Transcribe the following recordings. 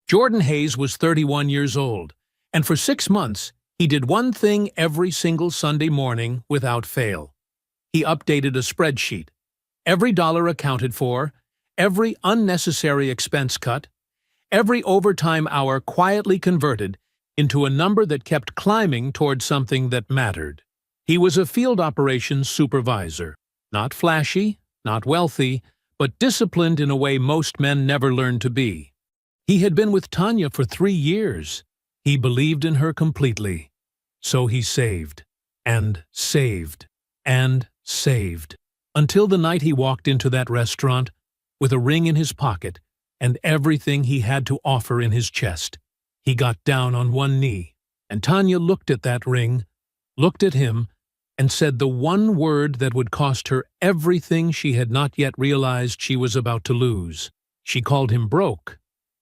Jordan Hayes was 31 years old, and for 6 months, he did one thing every single Sunday morning without fail. He updated a spreadsheet. Every dollar accounted for, every unnecessary expense cut, every overtime hour quietly converted into a number that kept climbing toward something that mattered. He was a field operations supervisor, not flashy, not wealthy, but disciplined in a way most men never learn to be. He had been with Tanya for 3 years. He believed in her completely. So he saved, and saved, and saved, until the night he walked into that restaurant with a ring in his pocket and everything he had to offer in his chest. He got down on one knee, and Tanya looked at that ring, looked at him, and said the one word that would cost her everything she had not yet realized she was about to lose. She called him broke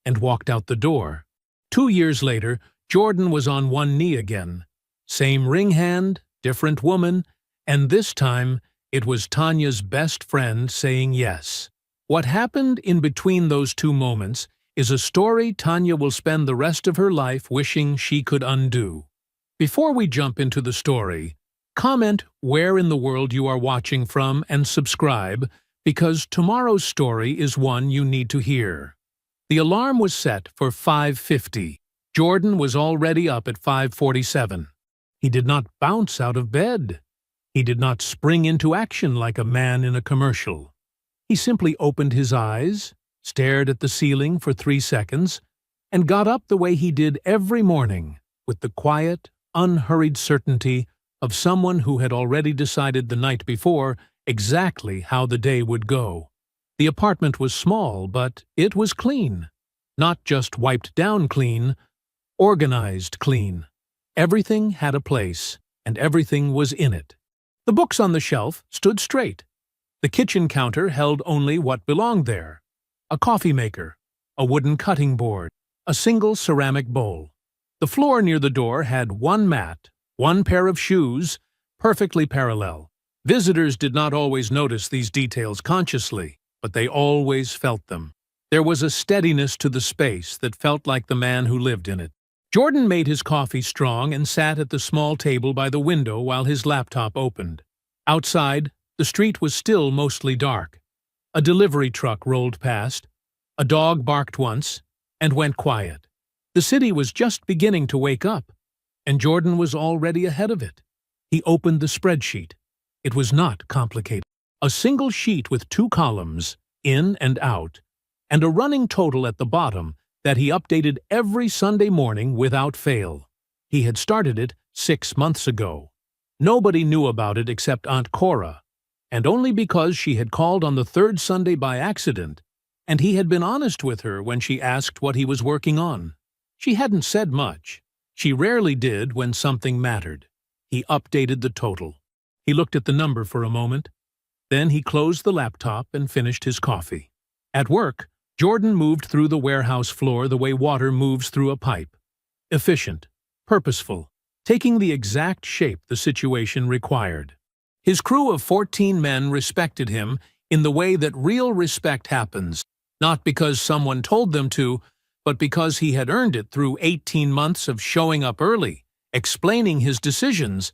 and walked out the door. 2 years later, Jordan was on one knee again. Same ring hand, different woman, and this time it was Tanya's best friend saying yes. What happened in between those two moments is a story Tanya will spend the rest of her life wishing she could undo. Before we jump into the story, comment where in the world you are watching from and subscribe, because tomorrow's story is one you need to hear. The alarm was set for 5:50. Jordan was already up at 5:47. He did not bounce out of bed. He did not spring into action like a man in a commercial. He simply opened his eyes, stared at the ceiling for 3 seconds, and got up the way he did every morning, with the quiet, unhurried certainty of someone who had already decided the night before exactly how the day would go. The apartment was small, but it was clean. Not just wiped down clean, organized clean. Everything had a place, and everything was in it. The books on the shelf stood straight. The kitchen counter held only what belonged there: a coffee maker, a wooden cutting board, a single ceramic bowl. The floor near the door had one mat, one pair of shoes, perfectly parallel. Visitors did not always notice these details consciously, but they always felt them. There was a steadiness to the space that felt like the man who lived in it. Jordan made his coffee strong and sat at the small table by the window while his laptop opened. Outside, the street was still mostly dark. A delivery truck rolled past. A dog barked once and went quiet. The city was just beginning to wake up, and Jordan was already ahead of it. He opened the spreadsheet. It was not complicated. A single sheet with 2 columns, in and out, and a running total at the bottom that he updated every Sunday morning without fail. He had started it 6 months ago. Nobody knew about it except Aunt Cora, and only because she had called on the 3rd Sunday by accident, and he had been honest with her when she asked what he was working on. She hadn't said much. She rarely did when something mattered. He updated the total. He looked at the number for a moment. Then he closed the laptop and finished his coffee. At work, Jordan moved through the warehouse floor the way water moves through a pipe. Efficient, purposeful, taking the exact shape the situation required. His crew of 14 men respected him in the way that real respect happens, not because someone told them to, but because he had earned it through 18 months of showing up early, explaining his decisions,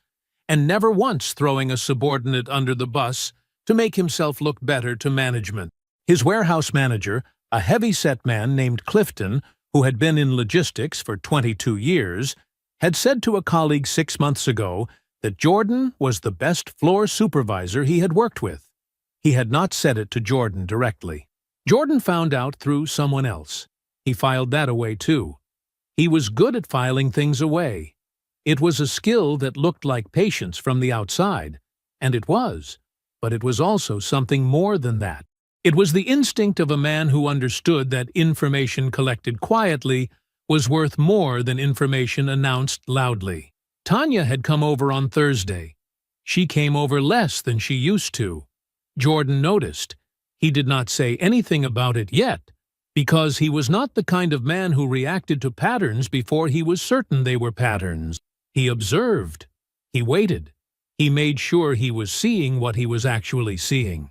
and never once throwing a subordinate under the bus to make himself look better to management. His warehouse manager, a heavy-set man named Clifton, who had been in logistics for 22 years, had said to a colleague 6 months ago that Jordan was the best floor supervisor he had worked with. He had not said it to Jordan directly. Jordan found out through someone else. He filed that away too. He was good at filing things away. It was a skill that looked like patience from the outside, and it was, but it was also something more than that. It was the instinct of a man who understood that information collected quietly was worth more than information announced loudly. Tanya had come over on Thursday. She came over less than she used to. Jordan noticed. He did not say anything about it yet, because he was not the kind of man who reacted to patterns before he was certain they were patterns. He observed. He waited. He made sure he was seeing what he was actually seeing.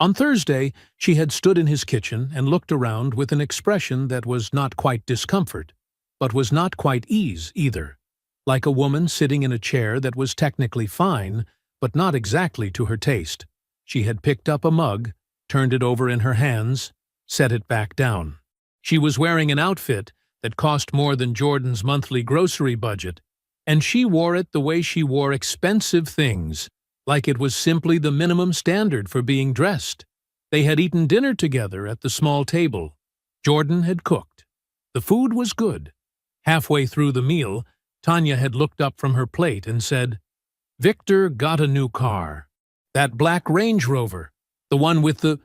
On Thursday, she had stood in his kitchen and looked around with an expression that was not quite discomfort, but was not quite ease either, like a woman sitting in a chair that was technically fine, but not exactly to her taste. She had picked up a mug, turned it over in her hands, set it back down. She was wearing an outfit that cost more than Jordan's monthly grocery budget, and she wore it the way she wore expensive things, like it was simply the minimum standard for being dressed. They had eaten dinner together at the small table. Jordan had cooked. The food was good. Halfway through the meal, Tanya had looked up from her plate and said, "Victor got a new car. That black Range Rover, the one with the—"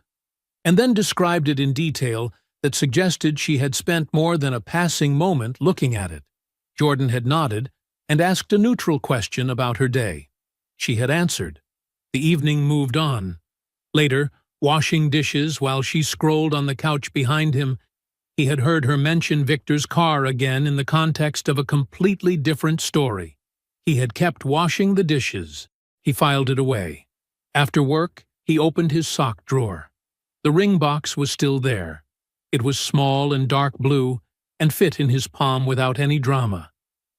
and then described it in detail that suggested she had spent more than a passing moment looking at it. Jordan had nodded and asked a neutral question about her day. She had answered. The evening moved on. Later, washing dishes while she scrolled on the couch behind him, he had heard her mention Victor's car again in the context of a completely different story. He had kept washing the dishes. He filed it away. After work, he opened his sock drawer. The ring box was still there. It was small and dark blue and fit in his palm without any drama.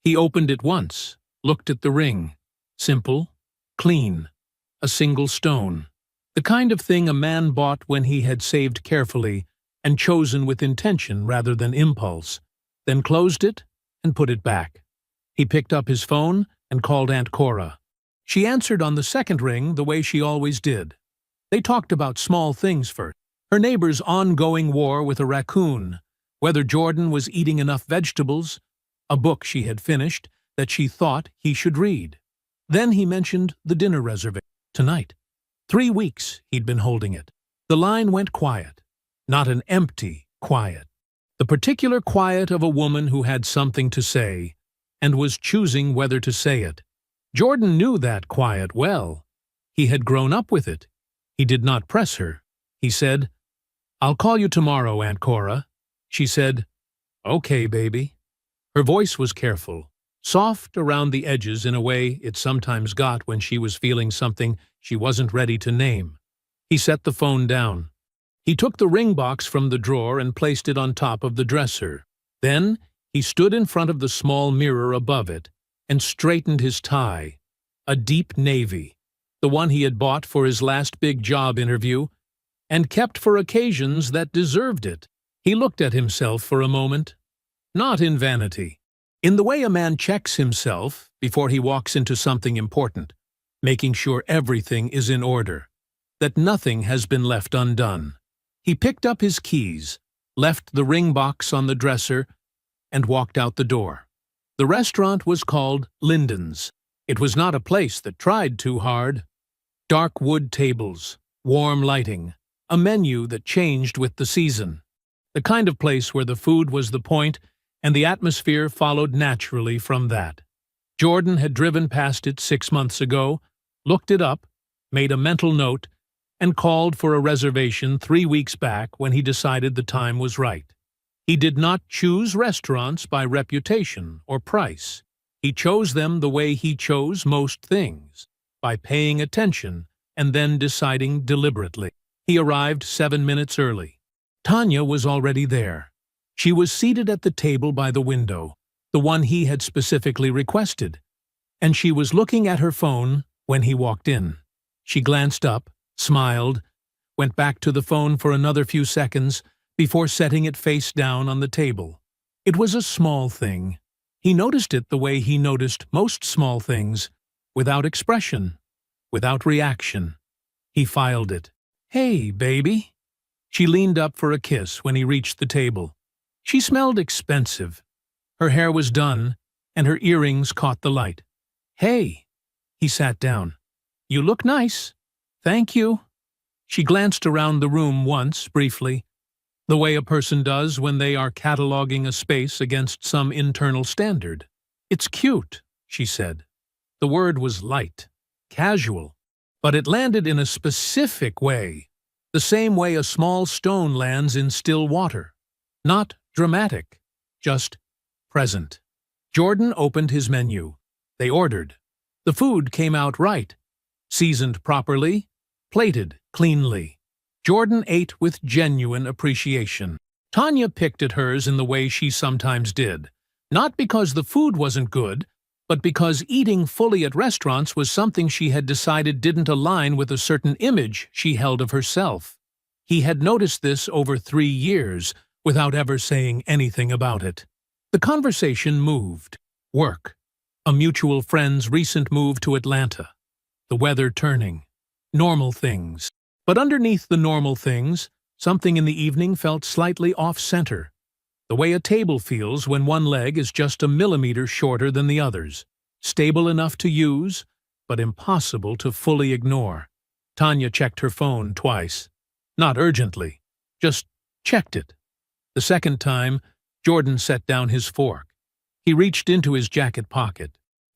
He opened it once, looked at the ring. Simple, clean, a single stone. The kind of thing a man bought when he had saved carefully and chosen with intention rather than impulse, then closed it and put it back. He picked up his phone and called Aunt Cora. She answered on the second ring the way she always did. They talked about small things first. Her neighbor's ongoing war with a raccoon, whether Jordan was eating enough vegetables, a book she had finished that she thought he should read. Then he mentioned the dinner reservation tonight. 3 weeks he'd been holding it. The line went quiet, not an empty quiet. The particular quiet of a woman who had something to say and was choosing whether to say it. Jordan knew that quiet well. He had grown up with it. He did not press her. He said, "I'll call you tomorrow, Aunt Cora." She said, "Okay, baby." Her voice was careful, soft around the edges in a way it sometimes got when she was feeling something she wasn't ready to name. He set the phone down. He took the ring box from the drawer and placed it on top of the dresser. Then he stood in front of the small mirror above it and straightened his tie, a deep navy, the one he had bought for his last big job interview and kept for occasions that deserved it. He looked at himself for a moment, not in vanity, in the way a man checks himself before he walks into something important, making sure everything is in order, that nothing has been left undone. He picked up his keys, left the ring box on the dresser, and walked out the door. The restaurant was called Linden's. It was not a place that tried too hard. Dark wood tables, warm lighting, a menu that changed with the season. The kind of place where the food was the point and the atmosphere followed naturally from that. Jordan had driven past it 6 months ago, looked it up, made a mental note, and called for a reservation 3 weeks back when he decided the time was right. He did not choose restaurants by reputation or price. He chose them the way he chose most things, by paying attention and then deciding deliberately. He arrived 7 minutes early. Tanya was already there. She was seated at the table by the window, the one he had specifically requested, and she was looking at her phone when he walked in. She glanced up, smiled, went back to the phone for another few seconds before setting it face down on the table. It was a small thing. He noticed it the way he noticed most small things, without expression, without reaction. He filed it. "Hey, baby." She leaned up for a kiss when he reached the table. She smelled expensive. Her hair was done, and her earrings caught the light. "Hey." He sat down. "You look nice." "Thank you." She glanced around the room once, briefly, the way a person does when they are cataloging a space against some internal standard. "It's cute," she said. The word was light, casual, but it landed in a specific way, the same way a small stone lands in still water. Not dramatic, just present. Jordan opened his menu. They ordered. The food came out right, seasoned properly, plated cleanly. Jordan ate with genuine appreciation. Tanya picked at hers in the way she sometimes did, not because the food wasn't good, but because eating fully at restaurants was something she had decided didn't align with a certain image she held of herself. He had noticed this over 3 years, without ever saying anything about it. The conversation moved. Work. A mutual friend's recent move to Atlanta. The weather turning. Normal things. But underneath the normal things, something in the evening felt slightly off-center. The way a table feels when one leg is just a millimeter shorter than the others. Stable enough to use, but impossible to fully ignore. Tanya checked her phone twice. Not urgently, just checked it. The second time, Jordan set down his fork. He reached into his jacket pocket.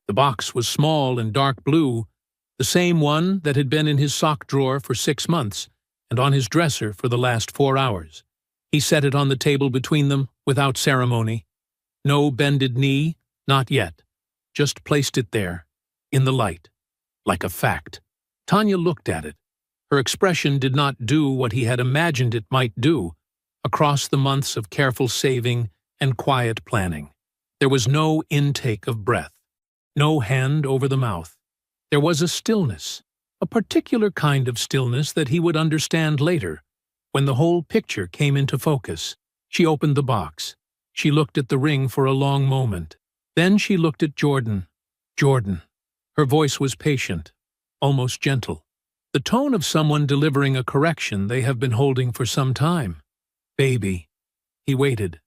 The box was small and dark blue, the same one that had been in his sock drawer for 6 months and on his dresser for the last 4 hours. He set it on the table between them without ceremony. No bended knee, not yet. Just placed it there, in the light, like a fact. Tanya looked at it. Her expression did not do what he had imagined it might do across the months of careful saving and quiet planning. There was no intake of breath, no hand over the mouth. There was a stillness, a particular kind of stillness that he would understand later. When the whole picture came into focus, she opened the box. She looked at the ring for a long moment. Then she looked at Jordan. Jordan. Her voice was patient, almost gentle. The tone of someone delivering a correction they have been holding for some time. Baby. He waited.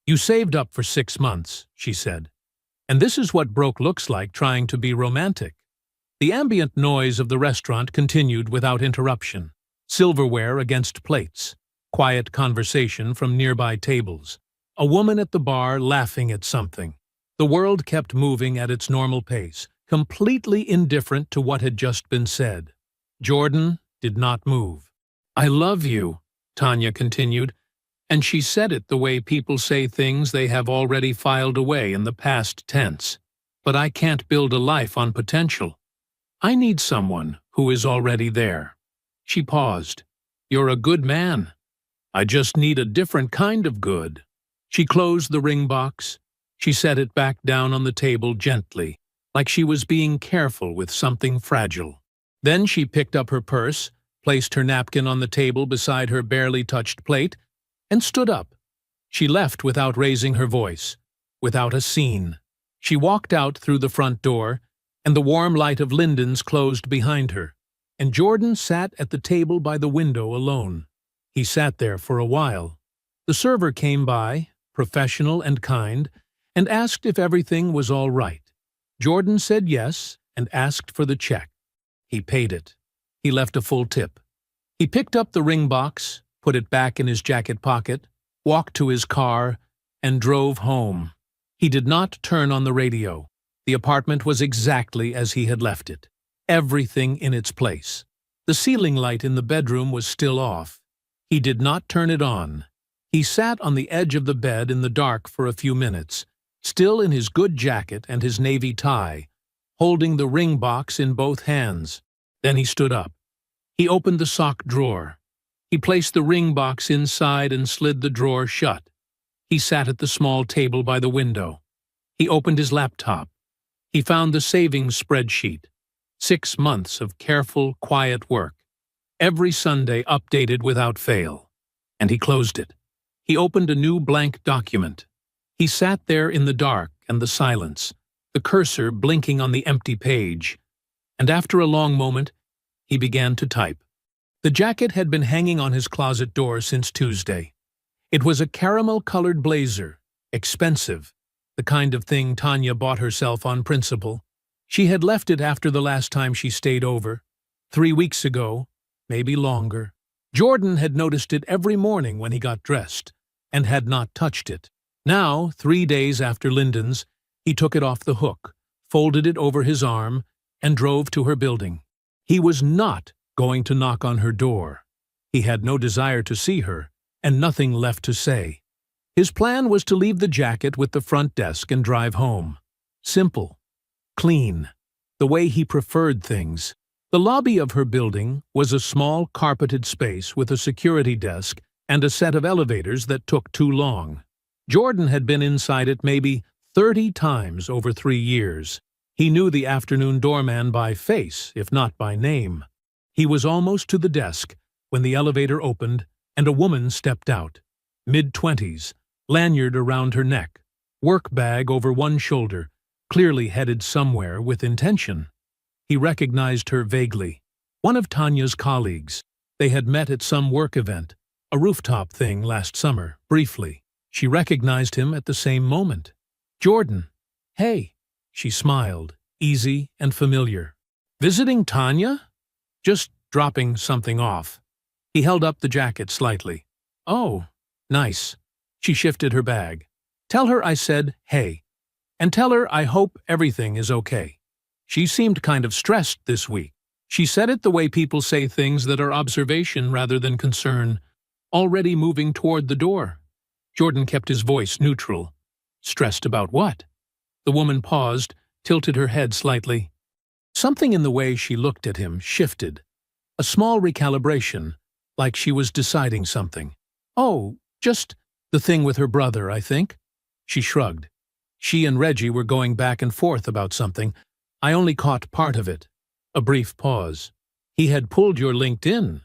You saved up for 6 months, she said. And this is what broke looks like trying to be romantic. The ambient noise of the restaurant continued without interruption. Silverware against plates. Quiet conversation from nearby tables. A woman at the bar laughing at something. The world kept moving at its normal pace, completely indifferent to what had just been said. Jordan did not move. I love you, Tanya continued, and she said it the way people say things they have already filed away in the past tense. But I can't build a life on potential. I need someone who is already there. She paused. You're a good man. I just need a different kind of good. She closed the ring box. She set it back down on the table gently, like she was being careful with something fragile. Then she picked up her purse, placed her napkin on the table beside her barely touched plate, and stood up. She left without raising her voice, without a scene. She walked out through the front door, and the warm light of Linden's closed behind her, and Jordan sat at the table by the window alone. He sat there for a while. The server came by, professional and kind, and asked if everything was all right. Jordan said yes and asked for the check. He paid it. He left a full tip. He picked up the ring box, put it back in his jacket pocket, walked to his car, and drove home. He did not turn on the radio. The apartment was exactly as he had left it. Everything in its place. The ceiling light in the bedroom was still off. He did not turn it on. He sat on the edge of the bed in the dark for a few minutes, still in his good jacket and his navy tie, holding the ring box in both hands. Then he stood up. He opened the sock drawer. He placed the ring box inside and slid the drawer shut. He sat at the small table by the window. He opened his laptop. He found the savings spreadsheet. 6 months of careful, quiet work. Every Sunday updated without fail. And he closed it. He opened a new blank document. He sat there in the dark and the silence, the cursor blinking on the empty page. And after a long moment, he began to type. The jacket had been hanging on his closet door since Tuesday. It was a caramel-colored blazer, expensive, the kind of thing Tanya bought herself on principle. She had left it after the last time she stayed over, 3 weeks ago, maybe longer. Jordan had noticed it every morning when he got dressed, and had not touched it. Now, 3 days after Linden's, he took it off the hook, folded it over his arm, and drove to her building. He was not going to knock on her door. He had no desire to see her, and nothing left to say. His plan was to leave the jacket with the front desk and drive home. Simple. Clean. The way he preferred things. The lobby of her building was a small carpeted space with a security desk and a set of elevators that took too long. Jordan had been inside it maybe 30 times over 3 years. He knew the afternoon doorman by face, if not by name. He was almost to the desk when the elevator opened and a woman stepped out. Mid-20s, lanyard around her neck, work bag over one shoulder, clearly headed somewhere with intention. He recognized her vaguely. One of Tanya's colleagues. They had met at some work event, a rooftop thing last summer, briefly. She recognized him at the same moment. "Jordan." "Hey." She smiled, easy and familiar. "Visiting Tanya?" "Just dropping something off." He held up the jacket slightly. "Oh, nice." She shifted her bag. "Tell her I said hey. And tell her I hope everything is okay." She seemed kind of stressed this week. She said it the way people say things that are observation rather than concern, already moving toward the door. Jordan kept his voice neutral. "Stressed about what?" The woman paused, tilted her head slightly. Something in the way she looked at him shifted. A small recalibration, like she was deciding something. "Oh, just the thing with her brother, I think." She shrugged. She and Reggie were going back and forth about something. I only caught part of it. A brief pause. "He had pulled your LinkedIn.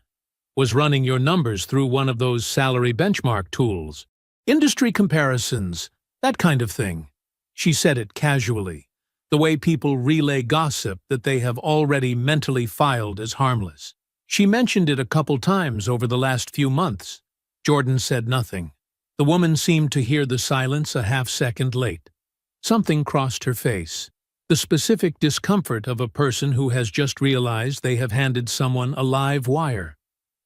Was running your numbers through one of those salary benchmark tools. Industry comparisons, that kind of thing." She said it casually, the way people relay gossip that they have already mentally filed as harmless. She mentioned it a couple times over the last few months. Jordan said nothing. The woman seemed to hear the silence a half-second late. Something crossed her face. The specific discomfort of a person who has just realized they have handed someone a live wire.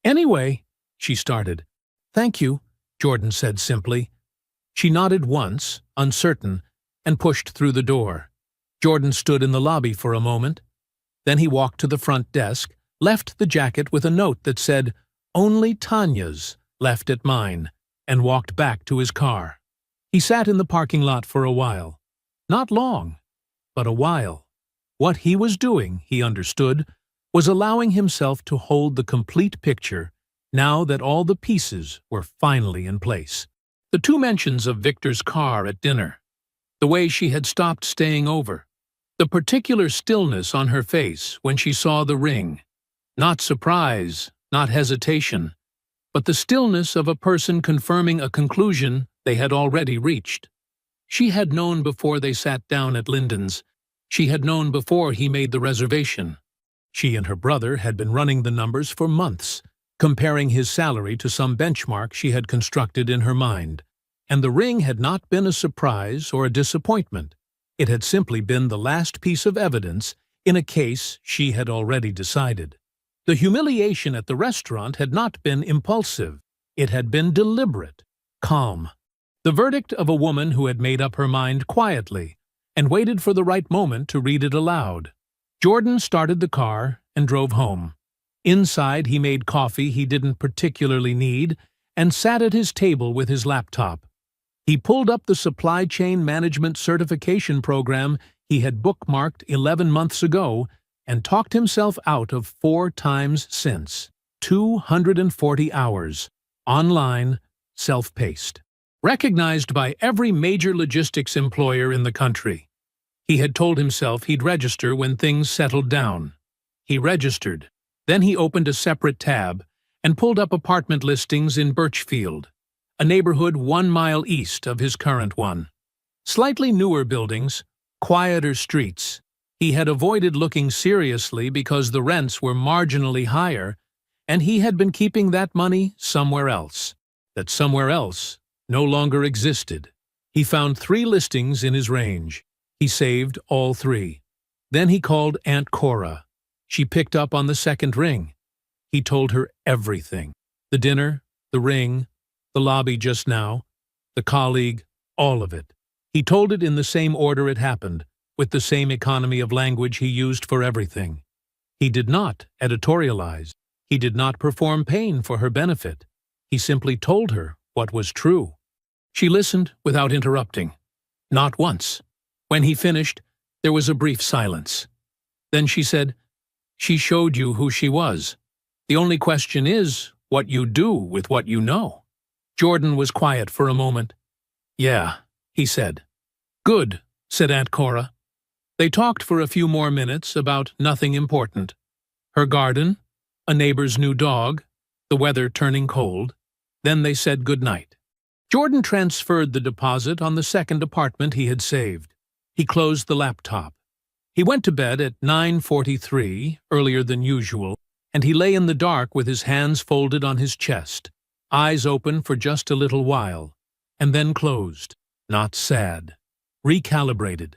"Anyway," she started. "Thank you," Jordan said simply. She nodded once, uncertain, and pushed through the door. Jordan stood in the lobby for a moment. Then he walked to the front desk, left the jacket with a note that said, "Only Tanya's, left at mine," and walked back to his car. He sat in the parking lot for a while. Not long, but a while. What he was doing, he understood, was allowing himself to hold the complete picture now that all the pieces were finally in place. The two mentions of Victor's car at dinner, the way she had stopped staying over, the particular stillness on her face when she saw the ring. Not surprise, not hesitation, but the stillness of a person confirming a conclusion they had already reached. She had known before they sat down at Lyndon's. She had known before he made the reservation. She and her brother had been running the numbers for months, comparing his salary to some benchmark she had constructed in her mind. And the ring had not been a surprise or a disappointment. It had simply been the last piece of evidence in a case she had already decided. The humiliation at the restaurant had not been impulsive. It had been deliberate, calm. The verdict of a woman who had made up her mind quietly and waited for the right moment to read it aloud. Jordan started the car and drove home. Inside, he made coffee he didn't particularly need and sat at his table with his laptop. He pulled up the supply chain management certification program he had bookmarked 11 months ago and talked himself out of 4 times since. 240 hours. Online, self-paced. Recognized by every major logistics employer in the country. He had told himself he'd register when things settled down. He registered. Then he opened a separate tab and pulled up apartment listings in Birchfield, a neighborhood 1 mile east of his current one. Slightly newer buildings, quieter streets. He had avoided looking seriously because the rents were marginally higher, and he had been keeping that money somewhere else. That somewhere else no longer existed. He found 3 listings in his range. He saved all 3. Then he called Aunt Cora. She picked up on the second ring. He told her everything. The dinner, the ring, the lobby just now, the colleague, all of it. He told it in the same order it happened, with the same economy of language he used for everything. He did not editorialize. He did not perform pain for her benefit. He simply told her what was true. She listened without interrupting. Not once. When he finished, there was a brief silence. Then she said, She showed you who she was. The only question is what you do with what you know." Jordan was quiet for a moment. "Yeah," he said. "Good," said Aunt Cora. They talked for a few more minutes about nothing important. Her garden, a neighbor's new dog, the weather turning cold. Then they said good night. Jordan transferred the deposit on the second apartment he had saved. He closed the laptop. He went to bed at 9:43, earlier than usual, and he lay in the dark with his hands folded on his chest, eyes open for just a little while, and then closed, not sad, recalibrated.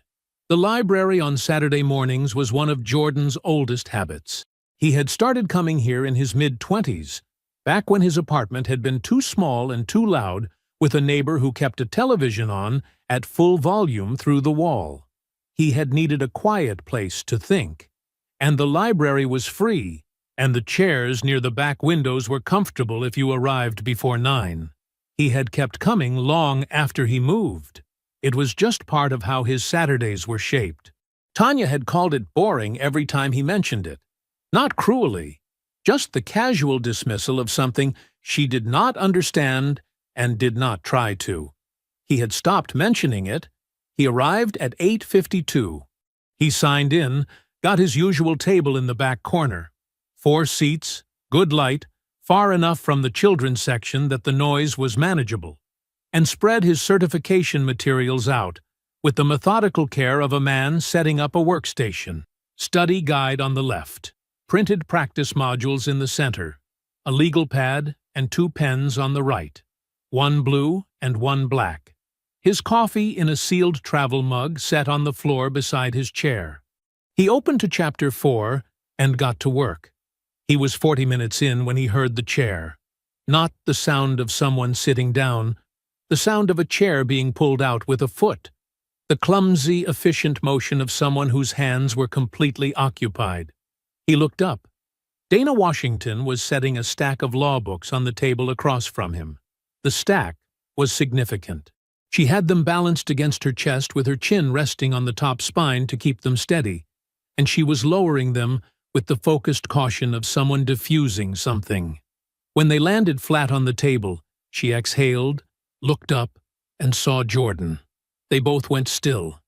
The library on Saturday mornings was one of Jordan's oldest habits. He had started coming here in his mid-20s, back when his apartment had been too small and too loud, with a neighbor who kept a television on at full volume through the wall. He had needed a quiet place to think. And the library was free, and the chairs near the back windows were comfortable if you arrived before 9. He had kept coming long after he moved. It was just part of how his Saturdays were shaped. Tanya had called it boring every time he mentioned it. Not cruelly, just the casual dismissal of something she did not understand and did not try to. He had stopped mentioning it. He arrived at 8:52. He signed in, got his usual table in the back corner. 4 seats, good light, far enough from the children's section that the noise was manageable, and spread his certification materials out with the methodical care of a man setting up a workstation. Study guide on the left, printed practice modules in the center, a legal pad and 2 pens on the right, 1 blue and 1 black. His coffee in a sealed travel mug set on the floor beside his chair. He opened to Chapter 4 and got to work. He was 40 minutes in when he heard the chair. Not the sound of someone sitting down, the sound of a chair being pulled out with a foot. The clumsy, efficient motion of someone whose hands were completely occupied. He looked up. Dana Washington was setting a stack of law books on the table across from him. The stack was significant. She had them balanced against her chest with her chin resting on the top spine to keep them steady, and she was lowering them with the focused caution of someone diffusing something. When they landed flat on the table, she exhaled, looked up, and saw Jordan. They both went still.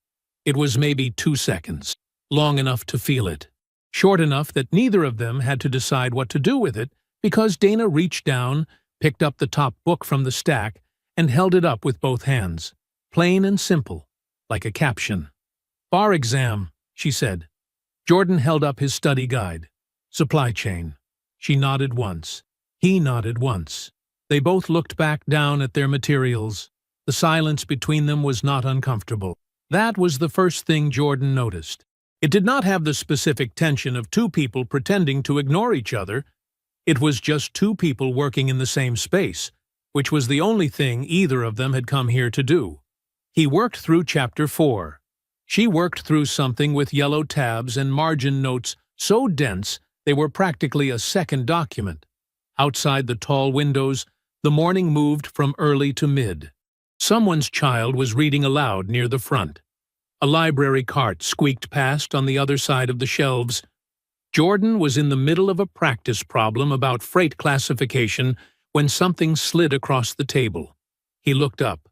It was maybe 2 seconds, long enough to feel it, short enough that neither of them had to decide what to do with it, because Dana reached down, picked up the top book from the stack, and held it up with both hands, plain and simple, like a caption. "Bar exam," she said. Jordan held up his study guide. "Supply chain." She nodded once. He nodded once. They both looked back down at their materials. The silence between them was not uncomfortable. That was the first thing Jordan noticed. It did not have the specific tension of 2 people pretending to ignore each other. It was just 2 people working in the same space, which was the only thing either of them had come here to do. He worked through Chapter 4. She worked through something with yellow tabs and margin notes so dense they were practically a second document. Outside the tall windows, the morning moved from early to mid. Someone's child was reading aloud near the front. A library cart squeaked past on the other side of the shelves. Jordan was in the middle of a practice problem about freight classification when something slid across the table. He looked up.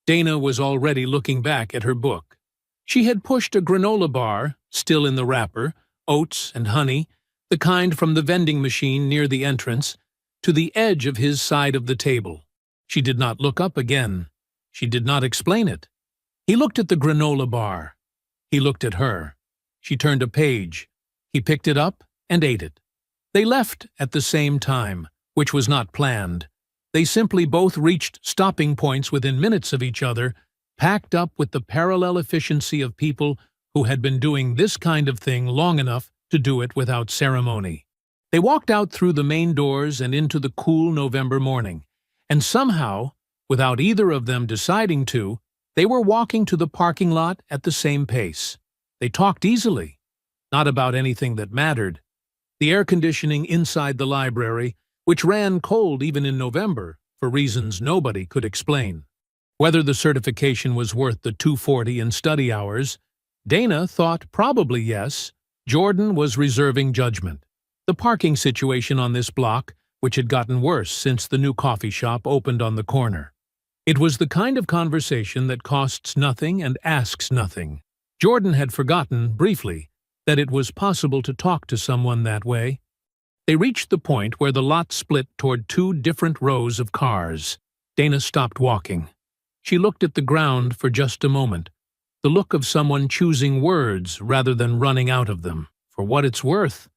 Dana was already looking back at her book. She had pushed a granola bar, still in the wrapper, oats and honey, the kind from the vending machine near the entrance, to the edge of his side of the table. She did not look up again. She did not explain it. He looked at the granola bar. He looked at her. She turned a page. He picked it up and ate it. They left at the same time, which was not planned. They simply both reached stopping points within minutes of each other, packed up with the parallel efficiency of people who had been doing this kind of thing long enough to do it without ceremony. They walked out through the main doors and into the cool November morning, and somehow, without either of them deciding to, they were walking to the parking lot at the same pace. They talked easily, not about anything that mattered. The air conditioning inside the library, which ran cold even in November, for reasons nobody could explain. Whether the certification was worth the $240 in study hours, Dana thought probably yes. Jordan was reserving judgment. The parking situation on this block, which had gotten worse since the new coffee shop opened on the corner. It was the kind of conversation that costs nothing and asks nothing. Jordan had forgotten, briefly, that it was possible to talk to someone that way. They reached the point where the lot split toward two different rows of cars. Dana stopped walking. She looked at the ground for just a moment, the look of someone choosing words rather than running out of them. For what it's worth,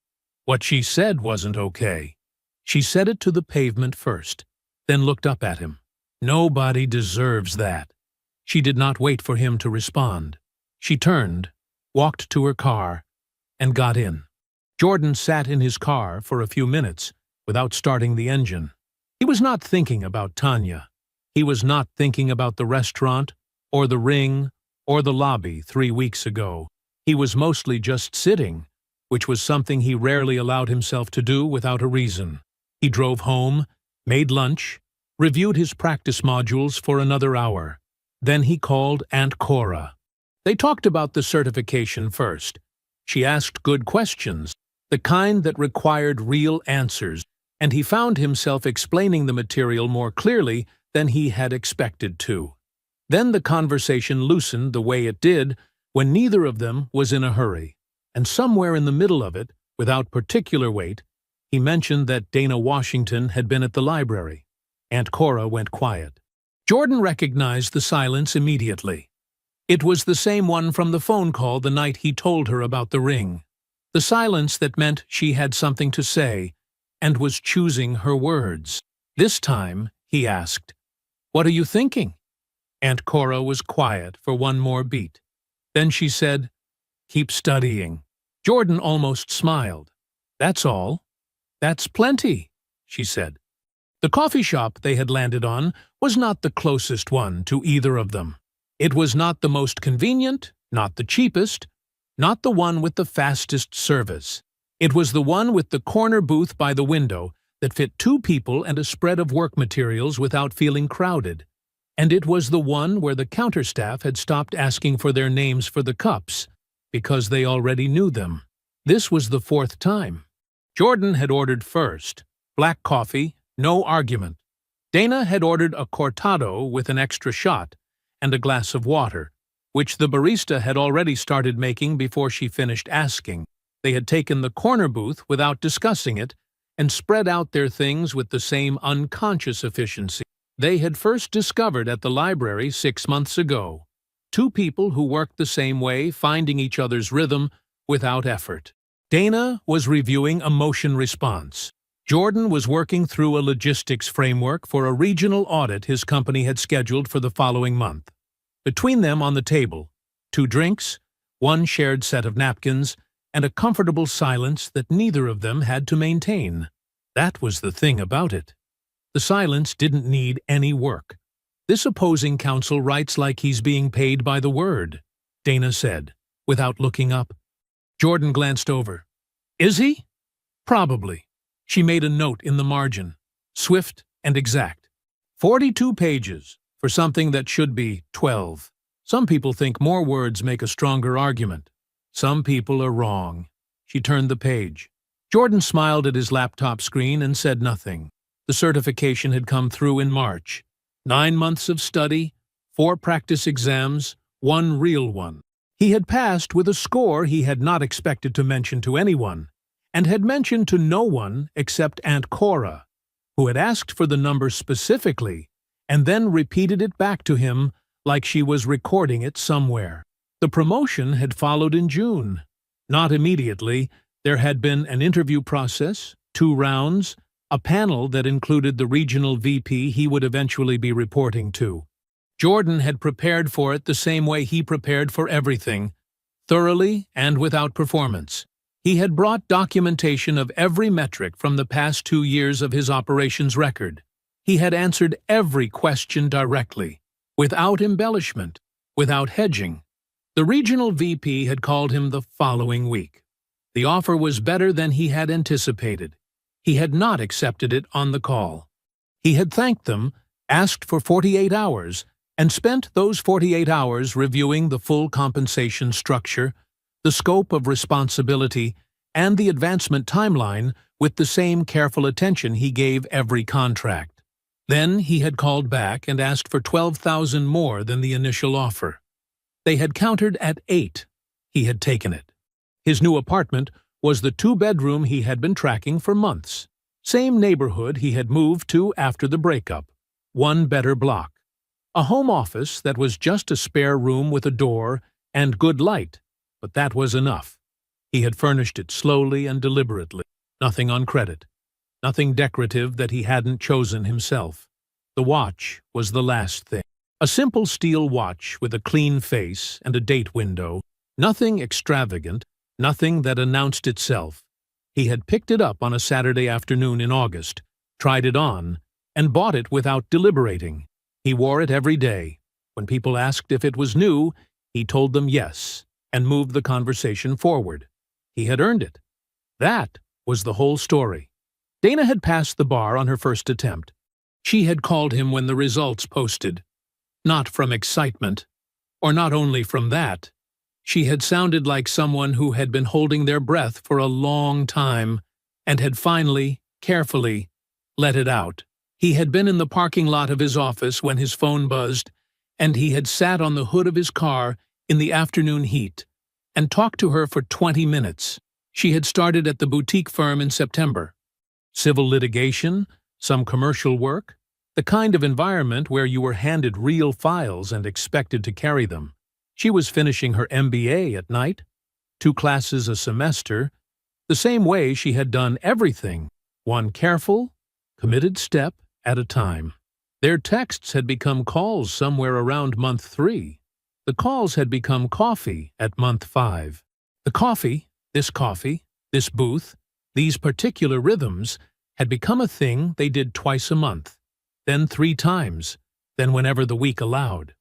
what she said wasn't okay. She said it to the pavement first, then looked up at him. Nobody deserves that. She did not wait for him to respond. She turned, walked to her car, and got in. Jordan sat in his car for a few minutes without starting the engine. He was not thinking about Tanya. He was not thinking about the restaurant, or the ring, or the lobby 3 weeks ago. He was mostly just sitting, which was something he rarely allowed himself to do without a reason. He drove home, made lunch, reviewed his practice modules for another hour. Then he called Aunt Cora. They talked about the certification first. She asked good questions, the kind that required real answers, and he found himself explaining the material more clearly than he had expected to. Then the conversation loosened the way it did when neither of them was in a hurry, and somewhere in the middle of it, without particular weight, he mentioned that Dana Washington had been at the library. Aunt Cora went quiet. Jordan recognized the silence immediately. It was the same one from the phone call the night he told her about the ring. The silence that meant she had something to say and was choosing her words. This time, he asked, "What are you thinking?" Aunt Cora was quiet for one more beat. Then she said, "Keep studying." Jordan almost smiled. "That's all." "That's plenty," she said. The coffee shop they had landed on was not the closest one to either of them. It was not the most convenient, not the cheapest, not the one with the fastest service. It was the one with the corner booth by the window that fit 2 people and a spread of work materials without feeling crowded. And it was the one where the counter staff had stopped asking for their names for the cups, because they already knew them. This was the 4th time. Jordan had ordered first, black coffee, no argument. Dana had ordered a cortado with an extra shot and a glass of water, which the barista had already started making before she finished asking. They had taken the corner booth without discussing it and spread out their things with the same unconscious efficiency they had first discovered at the library 6 months ago. 2 people who worked the same way, finding each other's rhythm without effort. Dana was reviewing a motion response. Jordan was working through a logistics framework for a regional audit his company had scheduled for the following month. Between them on the table, 2 drinks, 1 shared set of napkins, and a comfortable silence that neither of them had to maintain. That was the thing about it. The silence didn't need any work. "This opposing counsel writes like he's being paid by the word," Dana said, without looking up. Jordan glanced over. "Is he?" "Probably." She made a note in the margin, swift and exact. 42 pages for something that should be 12. Some people think more words make a stronger argument. Some people are wrong. She turned the page. Jordan smiled at his laptop screen and said nothing. The certification had come through in March. 9 months of study, 4 practice exams, 1 real one. He had passed with a score he had not expected to mention to anyone, and had mentioned to no one except Aunt Cora, who had asked for the number specifically and then repeated it back to him like she was recording it somewhere. The promotion had followed in June. Not immediately. There had been an interview process, 2 rounds, a panel that included the regional VP he would eventually be reporting to. Jordan had prepared for it the same way he prepared for everything, thoroughly and without performance. He had brought documentation of every metric from the past 2 years of his operations record. He had answered every question directly, without embellishment, without hedging. The regional VP had called him the following week. The offer was better than he had anticipated. He had not accepted it on the call. He had thanked them, asked for 48 hours, and spent those 48 hours reviewing the full compensation structure, the scope of responsibility, and the advancement timeline with the same careful attention he gave every contract. Then he had called back and asked for $12,000 more than the initial offer. They had countered at $8,000. He had taken it. His new apartment was the 2-bedroom he had been tracking for months. Same neighborhood he had moved to after the breakup. One better block. A home office that was just a spare room with a door and good light, but that was enough. He had furnished it slowly and deliberately, nothing on credit, nothing decorative that he hadn't chosen himself. The watch was the last thing. A simple steel watch with a clean face and a date window, nothing extravagant, nothing that announced itself. He had picked it up on a Saturday afternoon in August, tried it on, and bought it without deliberating. He wore it every day. When people asked if it was new, he told them yes, and moved the conversation forward. He had earned it. That was the whole story. Dana had passed the bar on her first attempt. She had called him when the results posted. Not from excitement, or not only from that. She had sounded like someone who had been holding their breath for a long time and had finally, carefully, let it out. He had been in the parking lot of his office when his phone buzzed, and he had sat on the hood of his car in the afternoon heat and talked to her for 20 minutes. She had started at the boutique firm in September. Civil litigation, some commercial work, the kind of environment where you were handed real files and expected to carry them. She was finishing her MBA at night, 2 classes a semester, the same way she had done everything, one careful, committed step at a time. Their texts had become calls somewhere around month 3. The calls had become coffee at month 5. The coffee, this booth, these particular rhythms, had become a thing they did twice a month, then 3 times, then whenever the week allowed.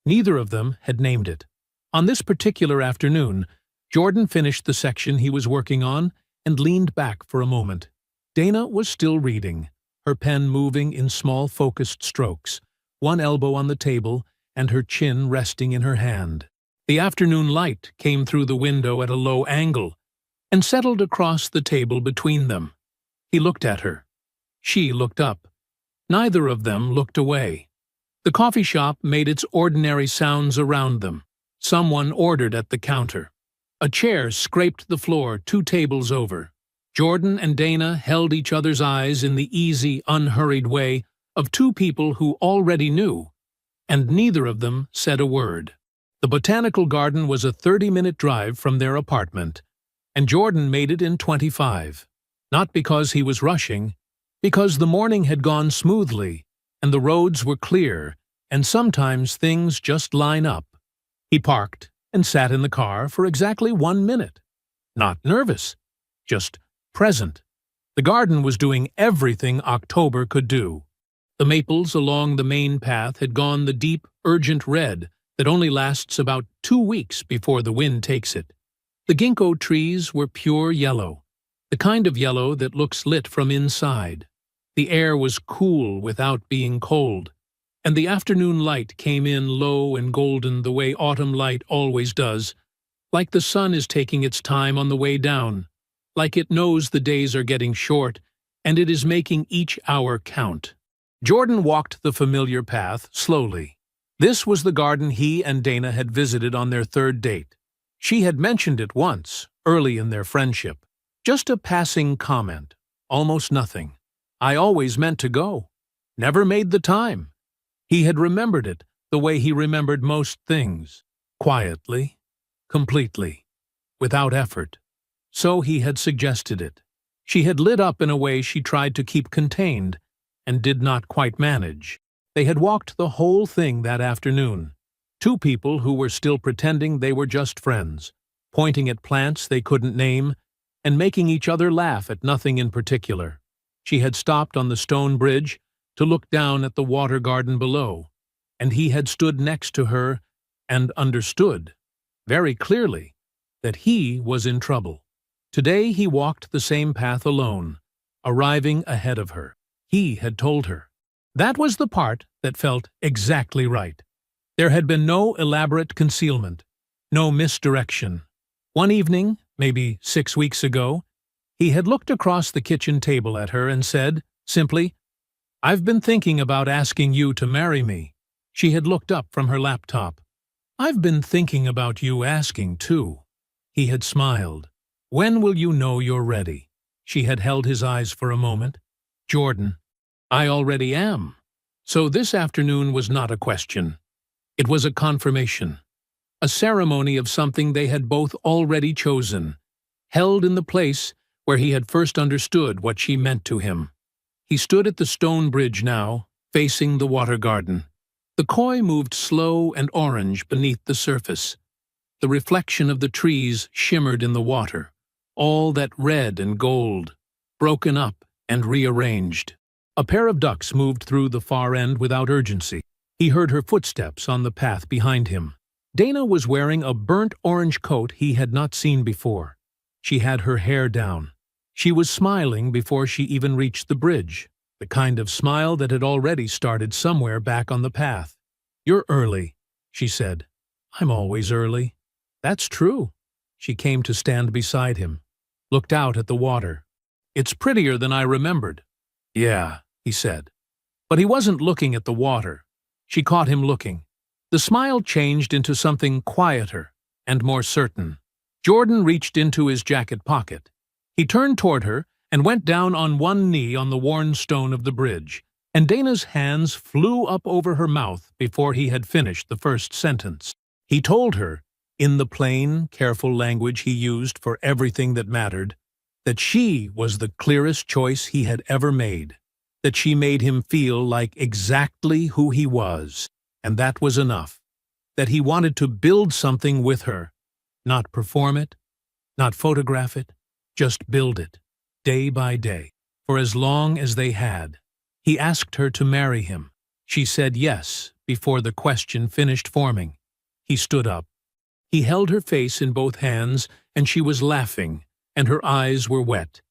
Neither of them had named it. On this particular afternoon, Jordan finished the section he was working on and leaned back for a moment. Dana was still reading, her pen moving in small focused strokes, one elbow on the table and her chin resting in her hand. The afternoon light came through the window at a low angle and settled across the table between them. He looked at her. She looked up. Neither of them looked away. The coffee shop made its ordinary sounds around them. Someone ordered at the counter. A chair scraped the floor 2 tables over. Jordan and Dana held each other's eyes in the easy, unhurried way of 2 people who already knew, and neither of them said a word. The botanical garden was a 30-minute drive from their apartment, and Jordan made it in 25. Not because he was rushing, because the morning had gone smoothly, and the roads were clear, and sometimes things just line up. He parked and sat in the car for exactly 1 minute. Not nervous, just present. The garden was doing everything October could do. The maples along the main path had gone the deep, urgent red that only lasts about 2 weeks before the wind takes it. The ginkgo trees were pure yellow, the kind of yellow that looks lit from inside. The air was cool without being cold, and the afternoon light came in low and golden the way autumn light always does, like the sun is taking its time on the way down, like it knows the days are getting short, and it is making each hour count. Jordan walked the familiar path slowly. This was the garden he and Dana had visited on their 3rd date. She had mentioned it once, early in their friendship. Just a passing comment, almost nothing. I always meant to go. Never made the time. He had remembered it the way he remembered most things, quietly, completely, without effort. So he had suggested it. She had lit up in a way she tried to keep contained and did not quite manage. They had walked the whole thing that afternoon. 2 people who were still pretending they were just friends, pointing at plants they couldn't name, and making each other laugh at nothing in particular. She had stopped on the stone bridge to look down at the water garden below, and he had stood next to her and understood, very clearly, that he was in trouble. Today he walked the same path alone, arriving ahead of her. He had told her. That was the part that felt exactly right. There had been no elaborate concealment, no misdirection. One evening, maybe 6 weeks ago, he had looked across the kitchen table at her and said, simply, "I've been thinking about asking you to marry me." She had looked up from her laptop. "I've been thinking about you asking, too." He had smiled. "When will you know you're ready?" She had held his eyes for a moment. "Jordan, I already am." So this afternoon was not a question. It was a confirmation. A ceremony of something they had both already chosen, held in the place where he had first understood what she meant to him. He stood at the stone bridge now, facing the water garden. The koi moved slow and orange beneath the surface. The reflection of the trees shimmered in the water, all that red and gold, broken up and rearranged. A pair of ducks moved through the far end without urgency. He heard her footsteps on the path behind him. Dana was wearing a burnt orange coat he had not seen before. She had her hair down. She was smiling before she even reached the bridge, the kind of smile that had already started somewhere back on the path. "You're early," she said. "I'm always early." "That's true." She came to stand beside him, looked out at the water. "It's prettier than I remembered." "Yeah," he said. But he wasn't looking at the water. She caught him looking. The smile changed into something quieter and more certain. Jordan reached into his jacket pocket. He turned toward her and went down on one knee on the worn stone of the bridge, and Dana's hands flew up over her mouth before he had finished the first sentence. He told her, in the plain, careful language he used for everything that mattered, that she was the clearest choice he had ever made, that she made him feel like exactly who he was, and that was enough, that he wanted to build something with her, not perform it, not photograph it, just build it, day by day, for as long as they had. He asked her to marry him. She said yes before the question finished forming. He stood up. He held her face in both hands, and she was laughing, and her eyes were wet,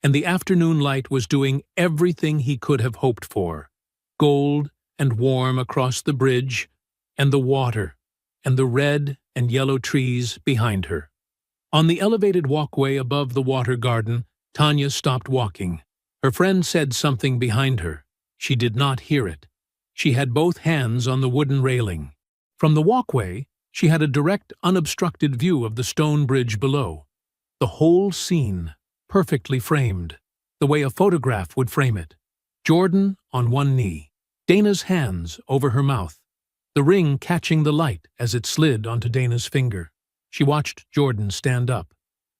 and the afternoon light was doing everything he could have hoped for. Gold and warm across the bridge, and the water, and the red and yellow trees behind her. On the elevated walkway above the water garden, Tanya stopped walking. Her friend said something behind her. She did not hear it. She had both hands on the wooden railing. From the walkway, she had a direct, unobstructed view of the stone bridge below. The whole scene, perfectly framed, the way a photograph would frame it. Jordan on one knee, Dana's hands over her mouth, the ring catching the light as it slid onto Dana's finger. She watched Jordan stand up.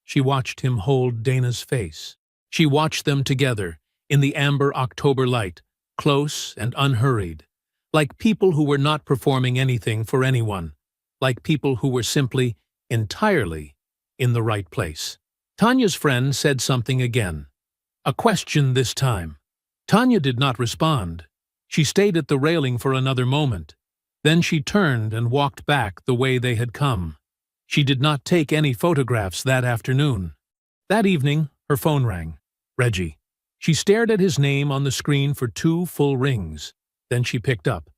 She watched him hold Dana's face. She watched them together, in the amber October light, close and unhurried, like people who were not performing anything for anyone, like people who were simply, entirely, in the right place. Tanya's friend said something again. A question this time. Tanya did not respond. She stayed at the railing for another moment. Then she turned and walked back the way they had come. She did not take any photographs that afternoon. That evening, her phone rang. Reggie. She stared at his name on the screen for 2 full rings. Then she picked up.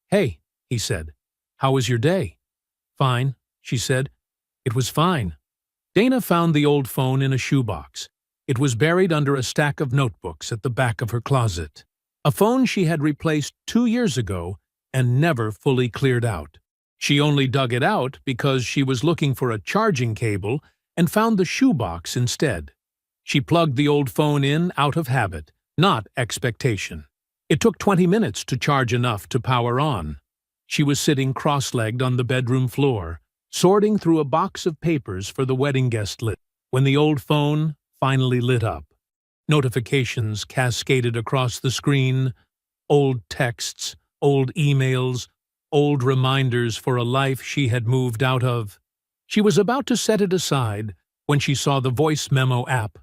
"Hey," he said. "How was your day?" "Fine," she said. "It was fine." Dana found the old phone in a shoebox. It was buried under a stack of notebooks at the back of her closet. A phone she had replaced 2 years ago and never fully cleared out. She only dug it out because she was looking for a charging cable and found the shoebox instead. She plugged the old phone in out of habit, not expectation. It took 20 minutes to charge enough to power on. She was sitting cross-legged on the bedroom floor, sorting through a box of papers for the wedding guest list, when the old phone finally lit up. Notifications cascaded across the screen, old texts, old emails, old reminders for a life she had moved out of. She was about to set it aside when she saw the voice memo app.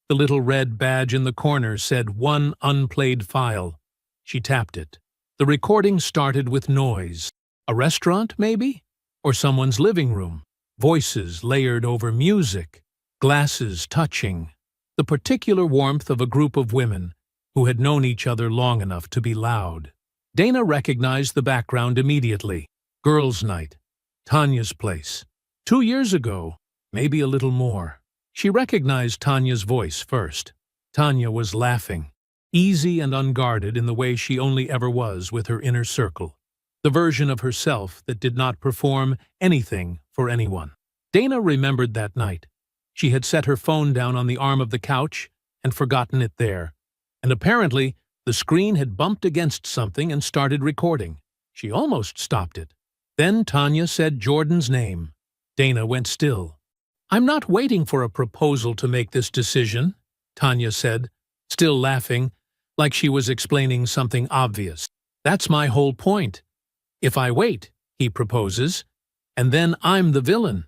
The little red badge in the corner said 1 unplayed file. She tapped it. The recording started with noise. A restaurant, maybe? Or someone's living room. Voices layered over music. Glasses touching. The particular warmth of a group of women who had known each other long enough to be loud. Dana recognized the background immediately. Girls' night. Tanya's place. 2 years ago. maybe a little more. She recognized Tanya's voice first. Tanya was laughing, easy and unguarded in the way she only ever was with her inner circle, the version of herself that did not perform anything for anyone. Dana remembered that night. She had set her phone down on the arm of the couch and forgotten it there, and apparently the screen had bumped against something and started recording. She almost stopped it. Then Tanya said Jordan's name. Dana went still. "I'm not waiting for a proposal to make this decision," Tanya said, still laughing, like she was explaining something obvious. "That's my whole point. If I wait, he proposes, and then I'm the villain.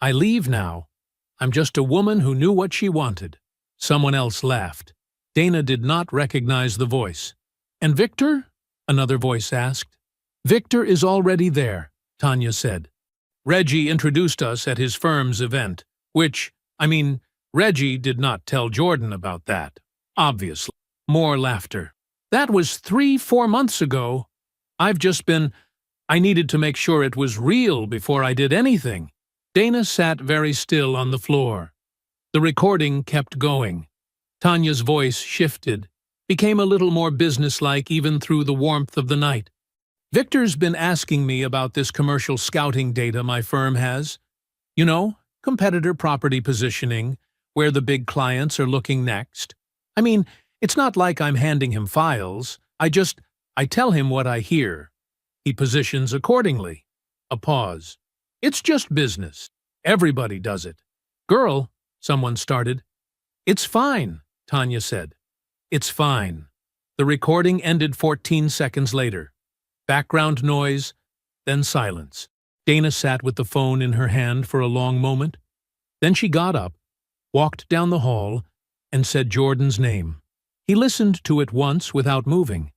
I leave now. I'm just a woman who knew what she wanted." Someone else laughed. Dana did not recognize the voice. "And Victor?" another voice asked. "Victor is already there," Tanya said. "Reggie introduced us at his firm's event, Reggie did not tell Jordan about that, obviously." More laughter. "That was 3-4 months ago. I needed to make sure it was real before I did anything." Dana sat very still on the floor. The recording kept going. Tanya's voice shifted, became a little more businesslike even through the warmth of the night. "Victor's been asking me about this commercial scouting data my firm has. You know, competitor property positioning, where the big clients are looking next. It's not like I'm handing him files. I tell him what I hear. He positions accordingly." A pause. "It's just business. Everybody does it." "Girl," someone started. "It's fine," Tanya said. "It's fine." The recording ended 14 seconds later. Background noise, then silence. Dana sat with the phone in her hand for a long moment. Then she got up, walked down the hall, and said Jordan's name. He listened to it once without moving.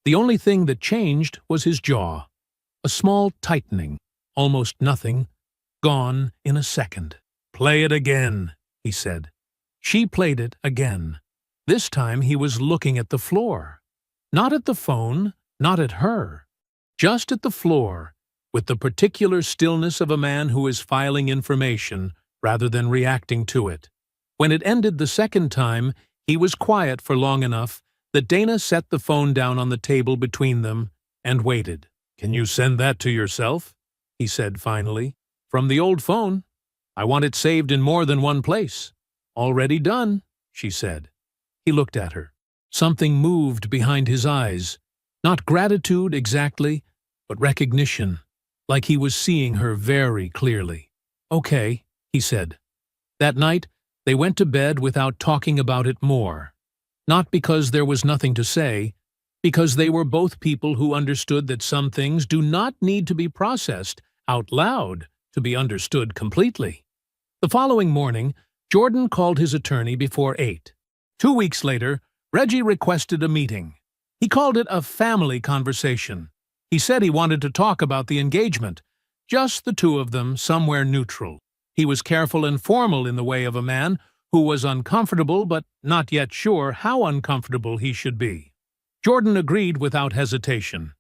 The only thing that changed was his jaw. A small tightening, almost nothing, gone in a second. "Play it again," he said. She played it again. This time he was looking at the floor. Not at the phone, not at her. Just at the floor, with the particular stillness of a man who is filing information rather than reacting to it. When it ended the second time, he was quiet for long enough that Dana set the phone down on the table between them and waited. "Can you send that to yourself?" he said finally. "From the old phone. I want it saved in more than one place." "Already done," she said. He looked at her. Something moved behind his eyes. Not gratitude exactly, but recognition, like he was seeing her very clearly. "Okay," he said. That night, they went to bed without talking about it more. Not because there was nothing to say, because they were both people who understood that some things do not need to be processed out loud to be understood completely. The following morning, Jordan called his attorney before 8. 2 weeks later, Reggie requested a meeting. He called it a family conversation. He said he wanted to talk about the engagement, just the two of them, somewhere neutral. He was careful and formal in the way of a man who was uncomfortable but not yet sure how uncomfortable he should be. Jordan agreed without hesitation.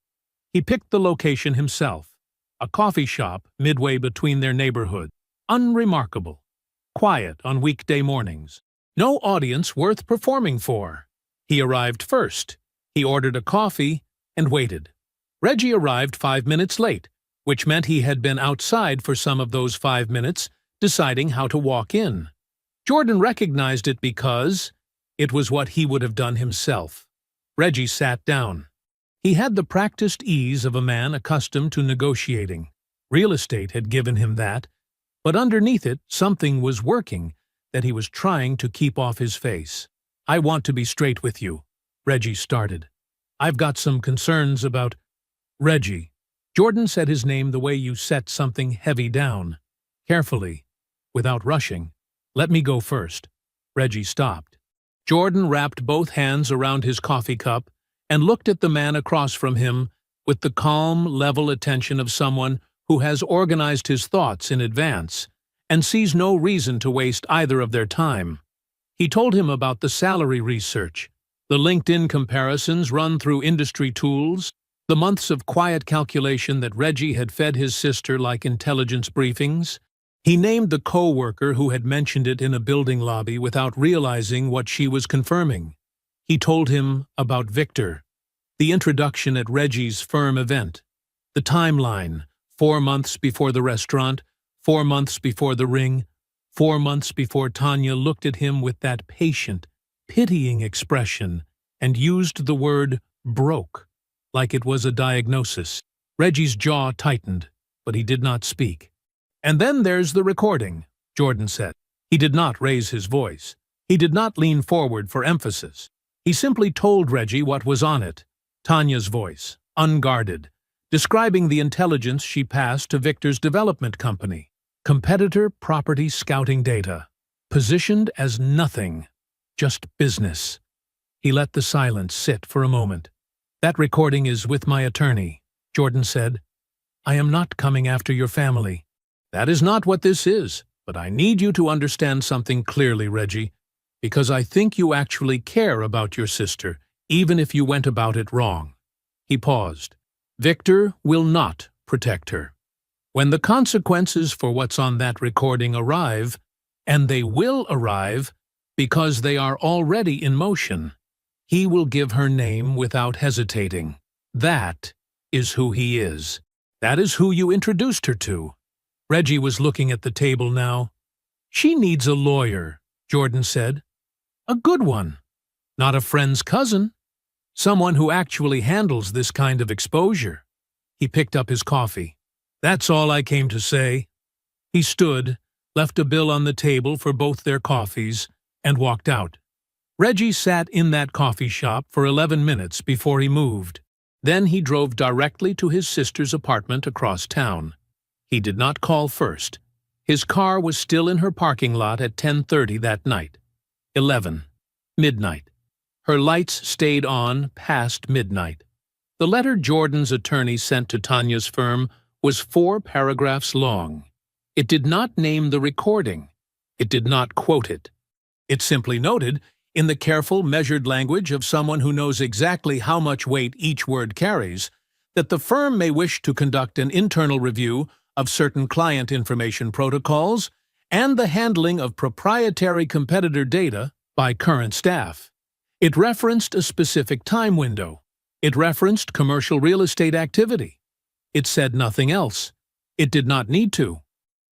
He picked the location himself, a coffee shop midway between their neighborhoods. Unremarkable. Quiet on weekday mornings. No audience worth performing for. He arrived first. He ordered a coffee and waited. Reggie arrived 5 minutes late, which meant he had been outside for some of those 5 minutes, deciding how to walk in. Jordan recognized it because it was what he would have done himself. Reggie sat down. He had the practiced ease of a man accustomed to negotiating. Real estate had given him that, but underneath it something was working that he was trying to keep off his face. "I want to be straight with you," Reggie started. "I've got some concerns about—" "Reggie." Jordan said his name the way you set something heavy down. Carefully, without rushing. "Let me go first." Reggie stopped. Jordan wrapped both hands around his coffee cup and looked at the man across from him with the calm, level attention of someone who has organized his thoughts in advance and sees no reason to waste either of their time. He told him about the salary research, the LinkedIn comparisons run through industry tools, the months of quiet calculation that Reggie had fed his sister like intelligence briefings, He named the co-worker who had mentioned it in a building lobby without realizing what she was confirming. He told him about Victor, the introduction at Reggie's firm event, the timeline, 4 months before the restaurant, 4 months before the ring, 4 months before Tanya looked at him with that patient, pitying expression and used the word broke, like it was a diagnosis. Reggie's jaw tightened, but he did not speak. "And then there's the recording," Jordan said. He did not raise his voice. He did not lean forward for emphasis. He simply told Reggie what was on it. Tanya's voice, unguarded, describing the intelligence she passed to Victor's development company. Competitor property scouting data. Positioned as nothing, just business. He let the silence sit for a moment. "That recording is with my attorney," Jordan said. "I am not coming after your family." "That is not what this is, but I need you to understand something clearly, Reggie, because I think you actually care about your sister, even if you went about it wrong." He paused. "Victor will not protect her. When the consequences for what's on that recording arrive, and they will arrive because they are already in motion, he will give her name without hesitating. That is who he is. That is who you introduced her to." Reggie was looking at the table now. "She needs a lawyer," Jordan said. "A good one. Not a friend's cousin. Someone who actually handles this kind of exposure." He picked up his coffee. "That's all I came to say." He stood, left a bill on the table for both their coffees, and walked out. Reggie sat in that coffee shop for 11 minutes before he moved. Then he drove directly to his sister's apartment across town. He did not call first. His car was still in her parking lot at 10:30 that night. 11. Midnight. Her lights stayed on past midnight. The letter Jordan's attorney sent to Tanya's firm was 4 paragraphs long. It did not name the recording. It did not quote it. It simply noted, in the careful, measured language of someone who knows exactly how much weight each word carries, that the firm may wish to conduct an internal review of certain client information protocols and the handling of proprietary competitor data by current staff. It referenced a specific time window. It referenced commercial real estate activity. It said nothing else. It did not need to.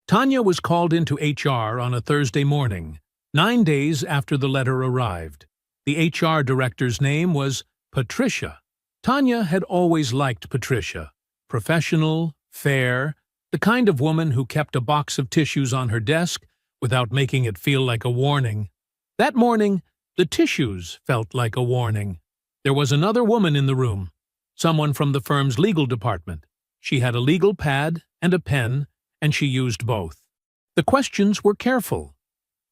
Tanya was called into HR on a Thursday morning, 9 days after the letter arrived. The HR director's name was Patricia. Tanya had always liked Patricia. Professional, fair, the kind of woman who kept a box of tissues on her desk without making it feel like a warning. That morning, the tissues felt like a warning. There was another woman in the room, someone from the firm's legal department. She had a legal pad and a pen, and she used both. The questions were careful,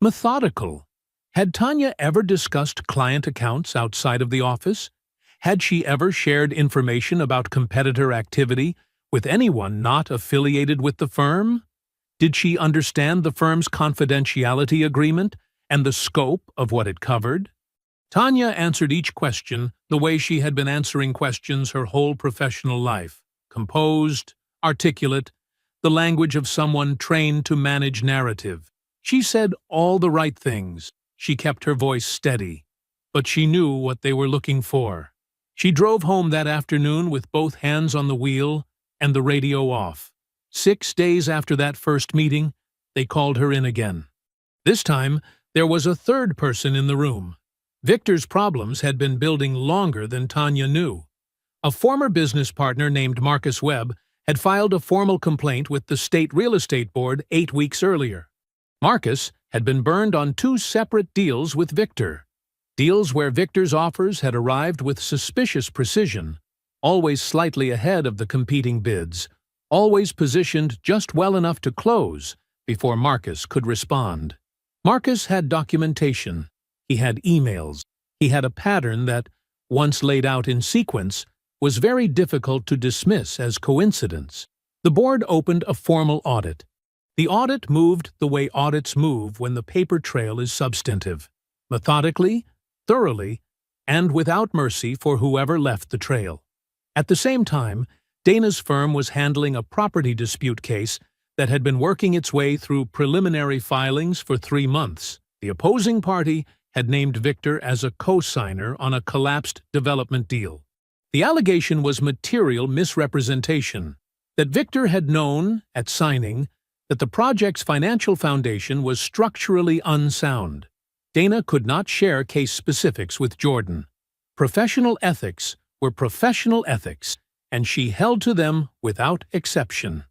methodical. Had Tanya ever discussed client accounts outside of the office? Had she ever shared information about competitor activity with anyone not affiliated with the firm? Did she understand the firm's confidentiality agreement and the scope of what it covered? Tanya answered each question the way she had been answering questions her whole professional life. Composed, articulate, the language of someone trained to manage narrative. She said all the right things. She kept her voice steady, but she knew what they were looking for. She drove home that afternoon with both hands on the wheel and the radio off. 6 days after that first meeting, they called her in again. This time, there was a third person in the room. Victor's problems had been building longer than Tanya knew. A former business partner named Marcus Webb had filed a formal complaint with the State Real Estate Board 8 weeks earlier. Marcus had been burned on 2 separate deals with Victor. Deals where Victor's offers had arrived with suspicious precision, always slightly ahead of the competing bids, always positioned just well enough to close before Marcus could respond. Marcus had documentation. He had emails. He had a pattern that, once laid out in sequence, was very difficult to dismiss as coincidence. The board opened a formal audit. The audit moved the way audits move when the paper trail is substantive, methodically, thoroughly, and without mercy for whoever left the trail. At the same time, Dana's firm was handling a property dispute case that had been working its way through preliminary filings for 3 months. The opposing party had named Victor as a co-signer on a collapsed development deal. The allegation was material misrepresentation, that Victor had known, at signing, that the project's financial foundation was structurally unsound. Dana could not share case specifics with Jordan. Professional ethics were professional ethics, and she held to them without exception.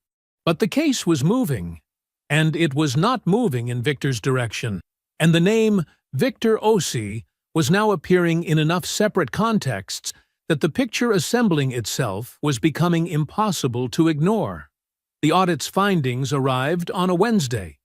But the case was moving, and it was not moving in Victor's direction, and the name Victor Osei was now appearing in enough separate contexts that the picture assembling itself was becoming impossible to ignore. The audit's findings arrived on a Wednesday.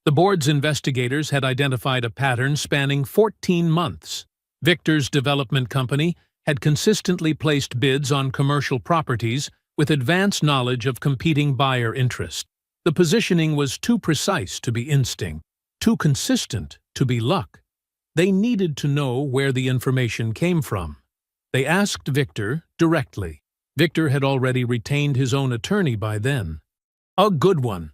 The board's investigators had identified a pattern spanning 14 months. Victor's development company had consistently placed bids on commercial properties with advanced knowledge of competing buyer interest. The positioning was too precise to be instinct, too consistent to be luck. They needed to know where the information came from. They asked Victor directly. Victor had already retained his own attorney by then. A good one.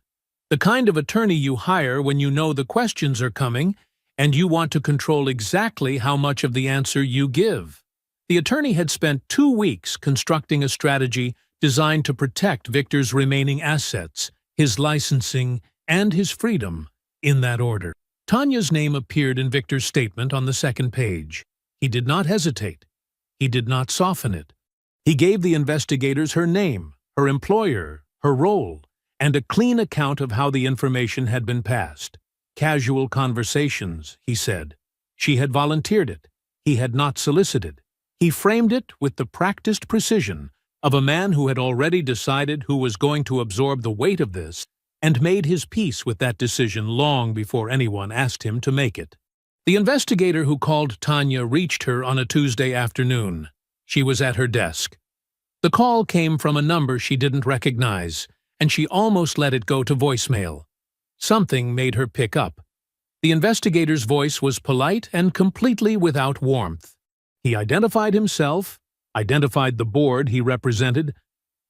The kind of attorney you hire when you know the questions are coming and you want to control exactly how much of the answer you give. The attorney had spent 2 weeks constructing a strategy designed to protect Victor's remaining assets, his licensing, and his freedom, in that order. Tanya's name appeared in Victor's statement on the second page. He did not hesitate. He did not soften it. He gave the investigators her name, her employer, her role, and a clean account of how the information had been passed. Casual conversations, he said. She had volunteered it. He had not solicited. He framed it with the practiced precision of a man who had already decided who was going to absorb the weight of this and made his peace with that decision long before anyone asked him to make it. The investigator who called Tanya reached her on a Tuesday afternoon. She was at her desk. The call came from a number she didn't recognize, and she almost let it go to voicemail. Something made her pick up. The investigator's voice was polite and completely without warmth. He identified himself, identified the board he represented,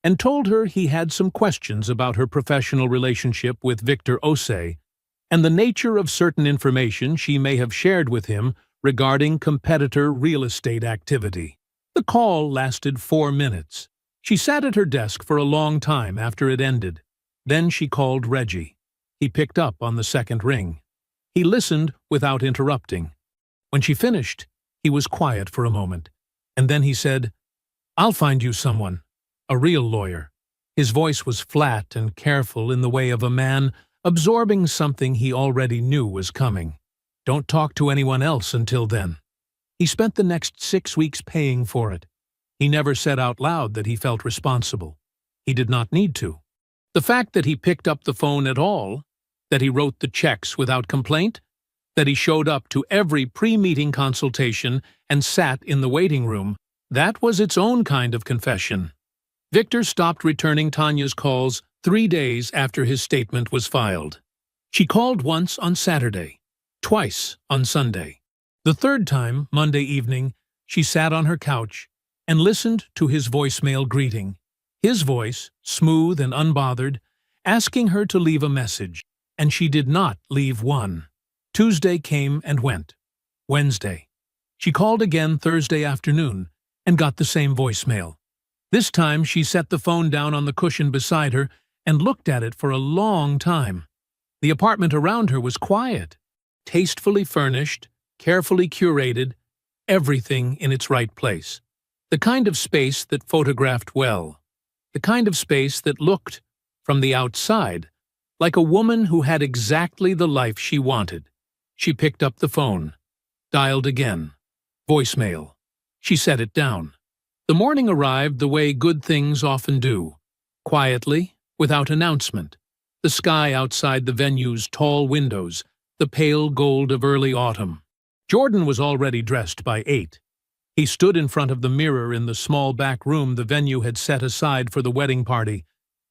and told her he had some questions about her professional relationship with Victor Osei and the nature of certain information she may have shared with him regarding competitor real estate activity. The call lasted 4 minutes. She sat at her desk for a long time after it ended. Then she called Reggie. He picked up on the second ring. He listened without interrupting. When she finished, he was quiet for a moment, and then he said, "I'll find you someone, a real lawyer." His voice was flat and careful in the way of a man absorbing something he already knew was coming. "Don't talk to anyone else until then." He spent the next 6 weeks paying for it. He never said out loud that he felt responsible. He did not need to. The fact that he picked up the phone at all, that he wrote the checks without complaint, that he showed up to every pre-meeting consultation and sat in the waiting room, that was its own kind of confession. Victor stopped returning Tanya's calls 3 days after his statement was filed. She called once on Saturday, twice on Sunday. The third time, Monday evening, she sat on her couch and listened to his voicemail greeting. His voice, smooth and unbothered, asking her to leave a message, and she did not leave one. Tuesday came and went. Wednesday. She called again Thursday afternoon and got the same voicemail. This time she set the phone down on the cushion beside her and looked at it for a long time. The apartment around her was quiet, tastefully furnished, carefully curated, everything in its right place. The kind of space that photographed well. The kind of space that looked, from the outside, like a woman who had exactly the life she wanted. She picked up the phone, dialed again. Voicemail. She set it down. The morning arrived the way good things often do, quietly, without announcement. The sky outside the venue's tall windows, the pale gold of early autumn. Jordan was already dressed by 8. He stood in front of the mirror in the small back room the venue had set aside for the wedding party,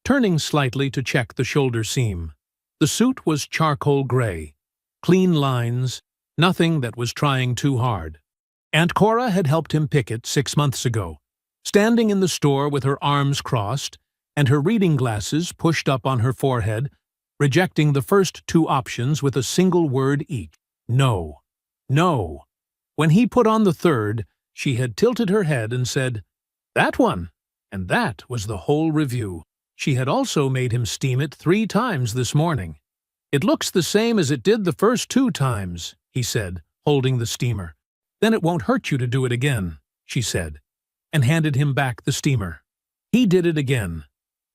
turning slightly to check the shoulder seam. The suit was charcoal gray, clean lines, nothing that was trying too hard. Aunt Cora had helped him pick it 6 months ago, standing in the store with her arms crossed and her reading glasses pushed up on her forehead, rejecting the first two options with a single word each. No. No. When he put on the third, she had tilted her head and said, "That one." And that was the whole review. She had also made him steam it 3 times this morning. "It looks the same as it did the first 2 times, he said, holding the steamer. "Then it won't hurt you to do it again," she said, and handed him back the steamer. He did it again.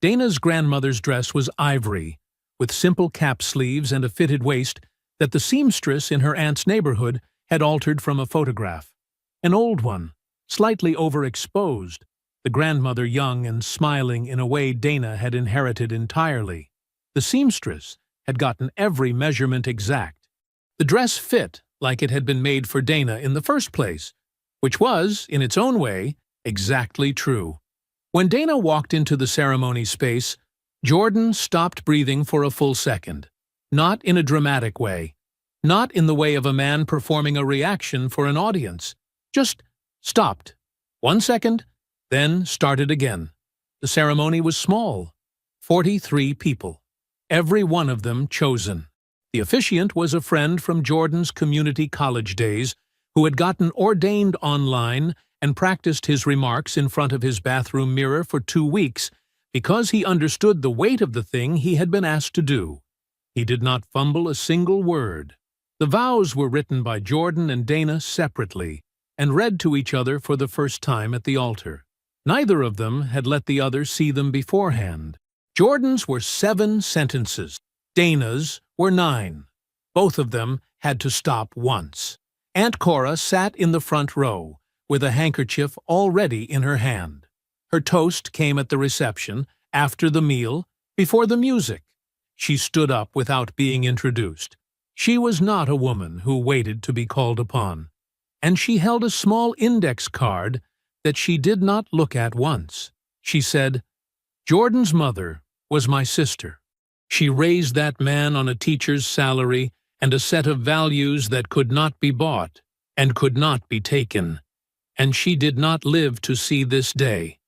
Dana's grandmother's dress was ivory, with simple cap sleeves and a fitted waist that the seamstress in her aunt's neighborhood had altered from a photograph. An old one, slightly overexposed, the grandmother young and smiling in a way Dana had inherited entirely. The seamstress had gotten every measurement exact. The dress fit like it had been made for Dana in the first place, which was, in its own way, exactly true. When Dana walked into the ceremony space, Jordan stopped breathing for a full second. Not in a dramatic way. Not in the way of a man performing a reaction for an audience. Just stopped. 1 second, then started again. The ceremony was small. 43 people. Every one of them chosen. The officiant was a friend from Jordan's community college days who had gotten ordained online and practiced his remarks in front of his bathroom mirror for 2 weeks because he understood the weight of the thing he had been asked to do. He did not fumble a single word. The vows were written by Jordan and Dana separately and read to each other for the first time at the altar. Neither of them had let the other see them beforehand. Jordan's were 7 sentences. Dana's were 9. Both of them had to stop once. Aunt Cora sat in the front row, with a handkerchief already in her hand. Her toast came at the reception, after the meal, before the music. She stood up without being introduced. She was not a woman who waited to be called upon, and she held a small index card that she did not look at once. She said, "Jordan's mother was my sister. She raised that man on a teacher's salary and a set of values that could not be bought and could not be taken. And she did not live to see this day.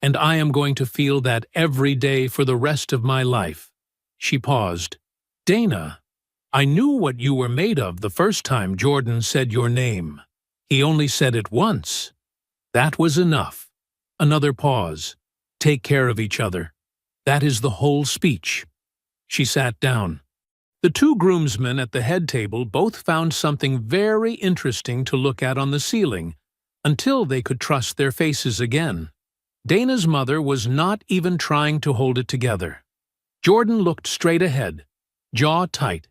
And I am going to feel that every day for the rest of my life." She paused. "Dana, I knew what you were made of the first time Jordan said your name. He only said it once. That was enough." Another pause. "Take care of each other. That is the whole speech." She sat down. The 2 groomsmen at the head table both found something very interesting to look at on the ceiling, until they could trust their faces again. Dana's mother was not even trying to hold it together. Jordan looked straight ahead, jaw tight,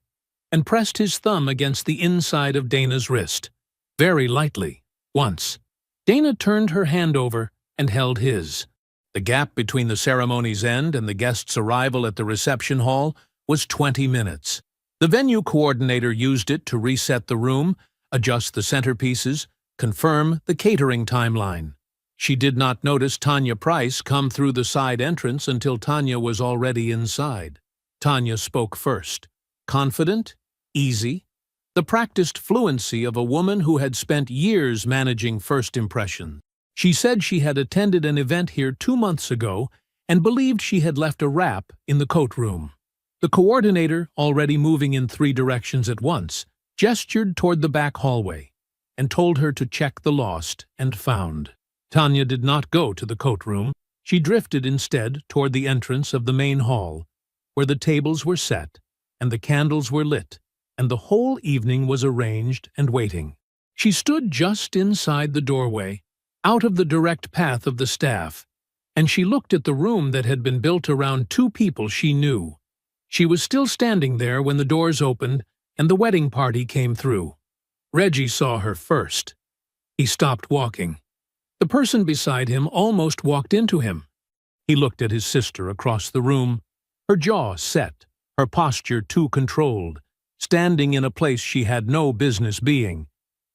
and pressed his thumb against the inside of Dana's wrist, very lightly, once. Dana turned her hand over and held his. The gap between the ceremony's end and the guest's arrival at the reception hall was 20 minutes. The venue coordinator used it to reset the room, adjust the centerpieces, confirm the catering timeline. She did not notice Tanya Price come through the side entrance until Tanya was already inside. Tanya spoke first. Confident, easy, the practiced fluency of a woman who had spent years managing first impressions. She said she had attended an event here 2 months ago and believed she had left a wrap in the coat room. The coordinator, already moving in 3 directions at once, gestured toward the back hallway and told her to check the lost and found. Tanya did not go to the coat room. She drifted instead toward the entrance of the main hall, where the tables were set and the candles were lit, and the whole evening was arranged and waiting. She stood just inside the doorway, out of the direct path of the staff, and she looked at the room that had been built around 2 people she knew. She was still standing there when the doors opened and the wedding party came through. Reggie saw her first. He stopped walking. The person beside him almost walked into him. He looked at his sister across the room, her jaw set, her posture too controlled, standing in a place she had no business being,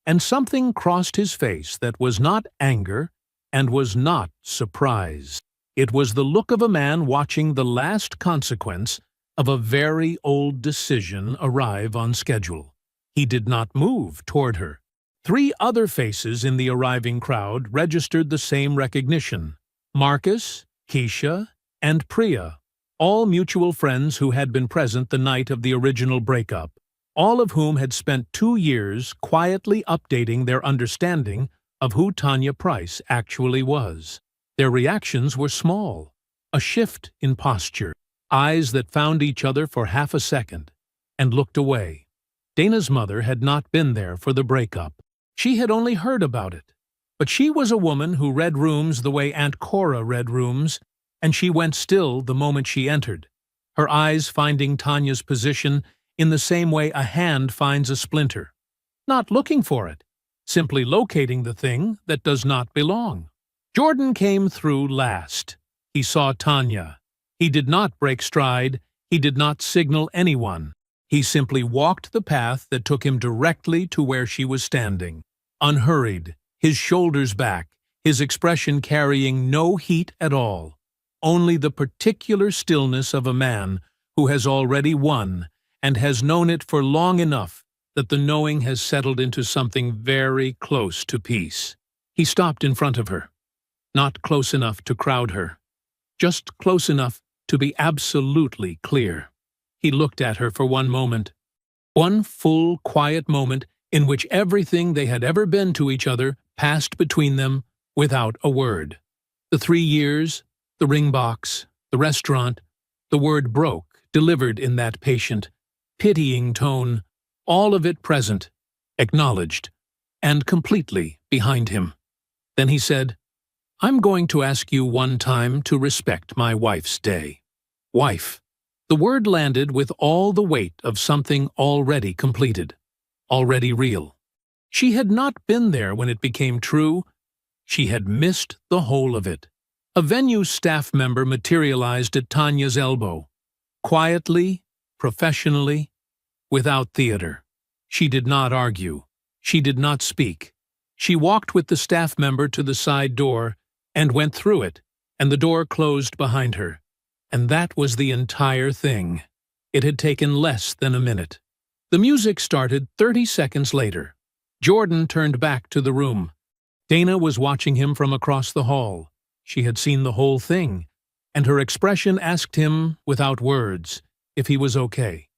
and something crossed his face that was not anger and was not surprise. It was the look of a man watching the last consequence of a very old decision arrive on schedule. He did not move toward her. 3 other faces in the arriving crowd registered the same recognition: Marcus, Keisha, and Priya, all mutual friends who had been present the night of the original breakup, all of whom had spent 2 years quietly updating their understanding of who Tanya Price actually was. Their reactions were small, a shift in posture, eyes that found each other for half a second, and looked away. Dana's mother had not been there for the breakup. She had only heard about it. But she was a woman who read rooms the way Aunt Cora read rooms, and she went still the moment she entered, her eyes finding Tanya's position in the same way a hand finds a splinter, not looking for it, simply locating the thing that does not belong. Jordan came through last. He saw Tanya. He did not break stride. He did not signal anyone. He simply walked the path that took him directly to where she was standing, unhurried, his shoulders back, his expression carrying no heat at all, only the particular stillness of a man who has already won and has known it for long enough that the knowing has settled into something very close to peace. He stopped in front of her, not close enough to crowd her, just close enough to be absolutely clear. He looked at her for one moment, one full, quiet moment in which everything they had ever been to each other passed between them without a word. The 3 years, the ring box, the restaurant, the word broke, delivered in that patient, pitying tone, all of it present, acknowledged, and completely behind him. Then he said, "I'm going to ask you one time to respect my wife's day." Wife. The word landed with all the weight of something already completed, already real. She had not been there when it became true. She had missed the whole of it. A venue staff member materialized at Tanya's elbow, quietly, professionally, without theater. She did not argue. She did not speak. She walked with the staff member to the side door and went through it, and the door closed behind her. And that was the entire thing. It had taken less than a minute. The music started 30 seconds later. Jordan turned back to the room. Dana was watching him from across the hall. She had seen the whole thing, and her expression asked him, without words, if he was okay.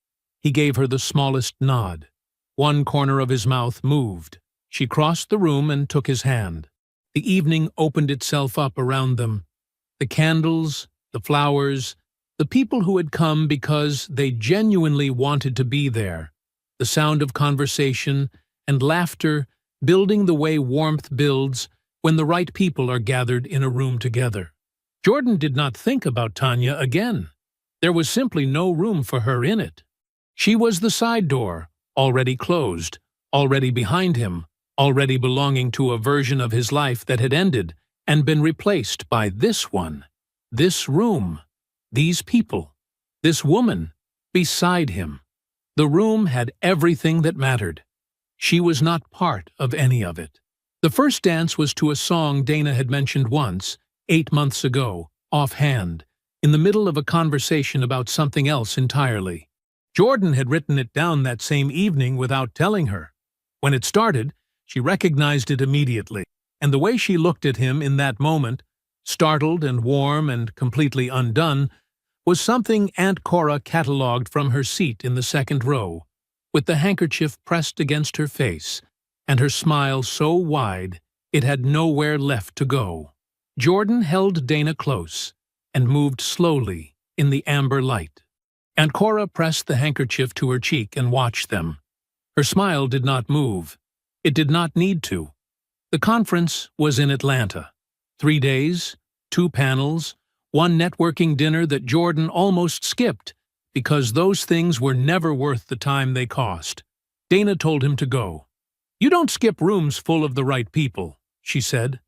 He gave her the smallest nod. One corner of his mouth moved. She crossed the room and took his hand. The evening opened itself up around them. The candles, the flowers, the people who had come because they genuinely wanted to be there, the sound of conversation and laughter building the way warmth builds when the right people are gathered in a room together. Jordan did not think about Tanya again. There was simply no room for her in it. She was the side door, already closed, already behind him, already belonging to a version of his life that had ended and been replaced by this one. This room, these people, this woman, beside him. The room had everything that mattered. She was not part of any of it. The first dance was to a song Dana had mentioned once, 8 months ago, offhand, in the middle of a conversation about something else entirely. Jordan had written it down that same evening without telling her. When it started, she recognized it immediately, and the way she looked at him in that moment, startled and warm and completely undone, was something Aunt Cora catalogued from her seat in the second row, with the handkerchief pressed against her face, and her smile so wide it had nowhere left to go. Jordan held Dana close and moved slowly in the amber light. Aunt Cora pressed the handkerchief to her cheek and watched them. Her smile did not move. It did not need to. The conference was in Atlanta. 3 days, 2 panels, 1 networking dinner that Jordan almost skipped because those things were never worth the time they cost. Dana told him to go. "You don't skip rooms full of the right people," she said.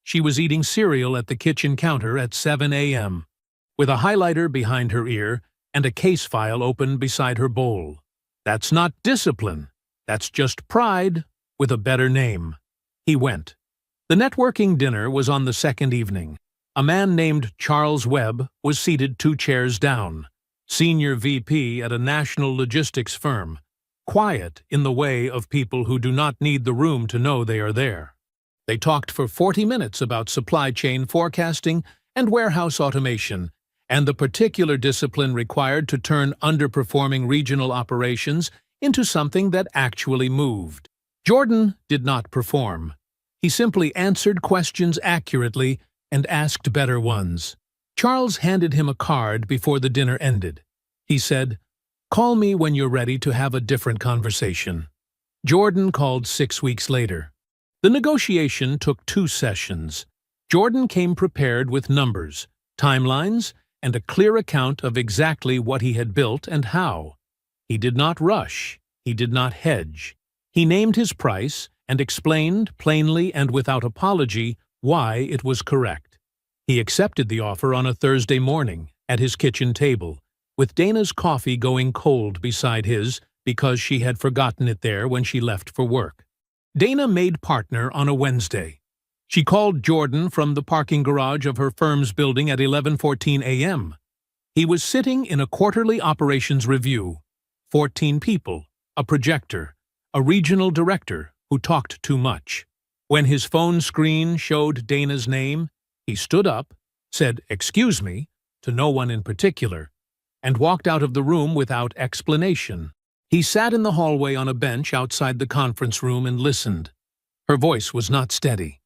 She was eating cereal at the kitchen counter at 7 a.m., with a highlighter behind her ear and a case file open beside her bowl. "That's not discipline. That's just pride with a better name." He went. The networking dinner was on the second evening. A man named Charles Webb was seated 2 chairs down, senior VP at a national logistics firm, quiet in the way of people who do not need the room to know they are there. They talked for 40 minutes about supply chain forecasting and warehouse automation, and the particular discipline required to turn underperforming regional operations into something that actually moved. Jordan did not perform. He simply answered questions accurately and asked better ones. Charles handed him a card before the dinner ended. He said, "Call me when you're ready to have a different conversation." Jordan called 6 weeks later. The negotiation took 2 sessions. Jordan came prepared with numbers, timelines, and a clear account of exactly what he had built and how. He did not rush. He did not hedge. He named his price and explained plainly and without apology why it was correct. He accepted the offer on a Thursday morning at his kitchen table, with Dana's coffee going cold beside his because she had forgotten it there when she left for work. Dana made partner on a Wednesday. She called Jordan from the parking garage of her firm's building at 11:14 a.m. He was sitting in a quarterly operations review. 14 people, a projector, a regional director who talked too much. When his phone screen showed Dana's name, he stood up, said "excuse me" to no one in particular, and walked out of the room without explanation. He sat in the hallway on a bench outside the conference room and listened. Her voice was not steady.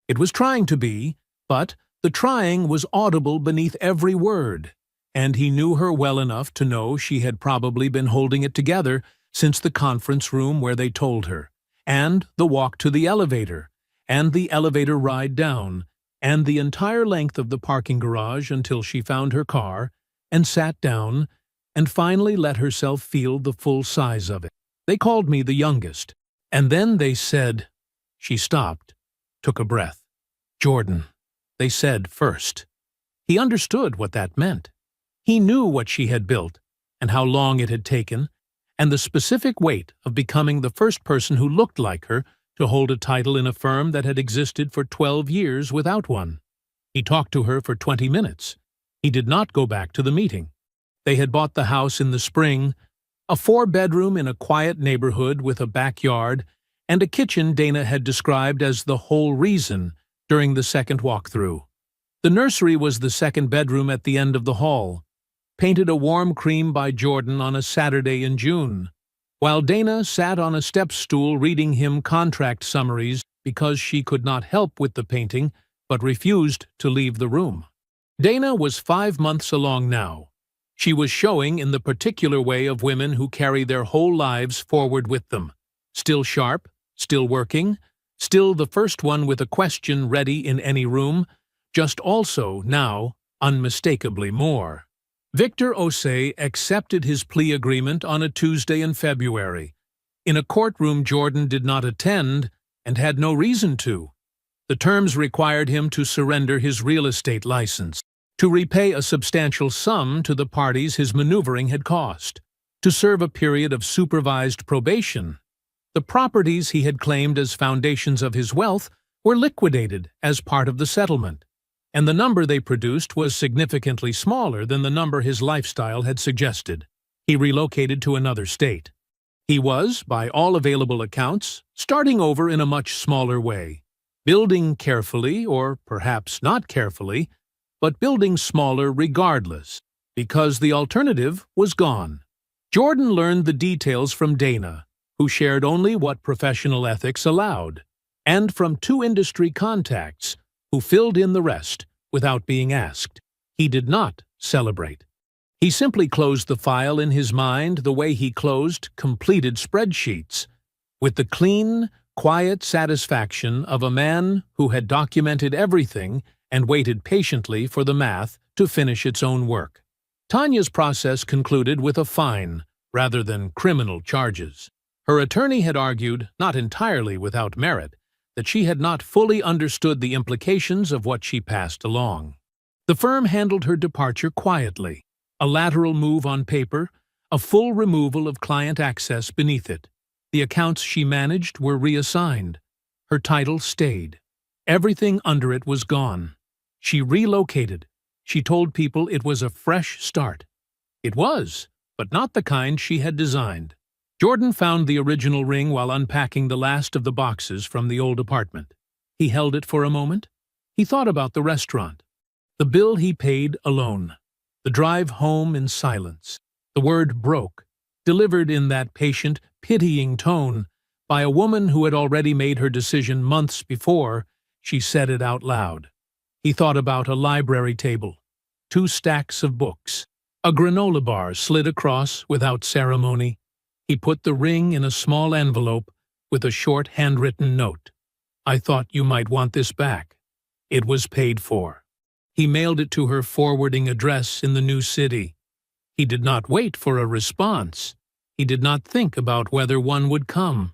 It was trying to be, but the trying was audible beneath every word, and he knew her well enough to know she had probably been holding it together since the conference room where they told her, and the walk to the elevator, and the elevator ride down, and the entire length of the parking garage until she found her car and sat down and finally let herself feel the full size of it. They called me the youngest, and then they said— She stopped, took a breath. "Jordan," they said first. He understood what that meant. He knew what she had built, and how long it had taken, and the specific weight of becoming the first person who looked like her to hold a title in a firm that had existed for 12 years without one. He talked to her for 20 minutes. He did not go back to the meeting. They had bought the house in the spring, a 4-bedroom in a quiet neighborhood with a backyard and a kitchen Dana had described as the whole reason during the second walkthrough. The nursery was the second bedroom at the end of the hall, painted a warm cream by Jordan on a Saturday in June, while Dana sat on a step stool reading him contract summaries because she could not help with the painting but refused to leave the room. Dana was 5 months along now. She was showing in the particular way of women who carry their whole lives forward with them, still sharp, still working, still the first one with a question ready in any room, just also, now, unmistakably more. Victor Osei accepted his plea agreement on a Tuesday in February, in a courtroom Jordan did not attend and had no reason to. The terms required him to surrender his real estate license, to repay a substantial sum to the parties his maneuvering had cost, to serve a period of supervised probation. The properties he had claimed as foundations of his wealth were liquidated as part of the settlement, and the number they produced was significantly smaller than the number his lifestyle had suggested. He relocated to another state. He was, by all available accounts, starting over in a much smaller way, building carefully, or perhaps not carefully, but building smaller regardless, because the alternative was gone. Jordan learned the details from Dana, who shared only what professional ethics allowed, and from 2 industry contacts, who filled in the rest without being asked. He did not celebrate. He simply closed the file in his mind the way he closed completed spreadsheets, with the clean, quiet satisfaction of a man who had documented everything and waited patiently for the math to finish its own work. Tanya's process concluded with a fine, rather than criminal charges. Her attorney had argued, not entirely without merit, that she had not fully understood the implications of what she passed along. The firm handled her departure quietly, a lateral move on paper, a full removal of client access beneath it. The accounts she managed were reassigned. Her title stayed. Everything under it was gone. She relocated. She told people it was a fresh start. It was, but not the kind she had designed. Jordan found the original ring while unpacking the last of the boxes from the old apartment. He held it for a moment. He thought about the restaurant, the bill he paid alone, The drive home in silence. The word broke, delivered in that patient, pitying tone, by a woman who had already made her decision months before she said it out loud. He thought about a library table, 2 stacks of books, a granola bar slid across without ceremony. He put the ring in a small envelope with a short handwritten note. "I thought you might want this back. It was paid for." He mailed it to her forwarding address in the new city. He did not wait for a response. He did not think about whether one would come.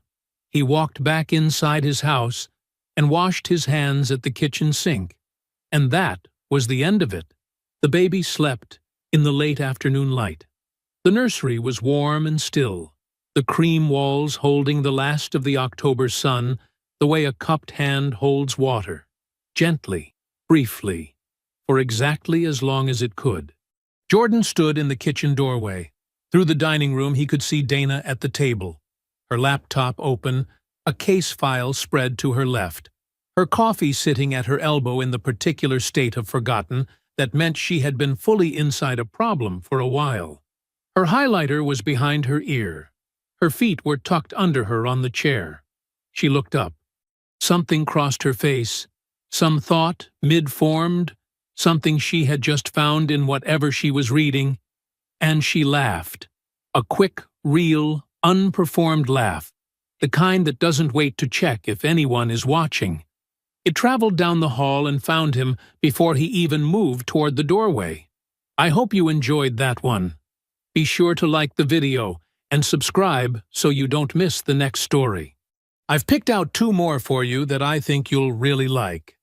He walked back inside his house and washed his hands at the kitchen sink. And that was the end of it. The baby slept in the late afternoon light. The nursery was warm and still, the cream walls holding the last of the October sun the way a cupped hand holds water, gently, briefly, for exactly as long as it could. Jordan stood in the kitchen doorway. Through the dining room he could see Dana at the table, her laptop open, a case file spread to her left, her coffee sitting at her elbow in the particular state of forgotten that meant she had been fully inside a problem for a while. Her highlighter was behind her ear. Her feet were tucked under her on the chair. She looked up. Something crossed her face, some thought, mid-formed, something she had just found in whatever she was reading, and she laughed. A quick, real, unperformed laugh, the kind that doesn't wait to check if anyone is watching. It traveled down the hall and found him before he even moved toward the doorway. I hope you enjoyed that one. Be sure to like the video and subscribe so you don't miss the next story. I've picked out 2 more for you that I think you'll really like.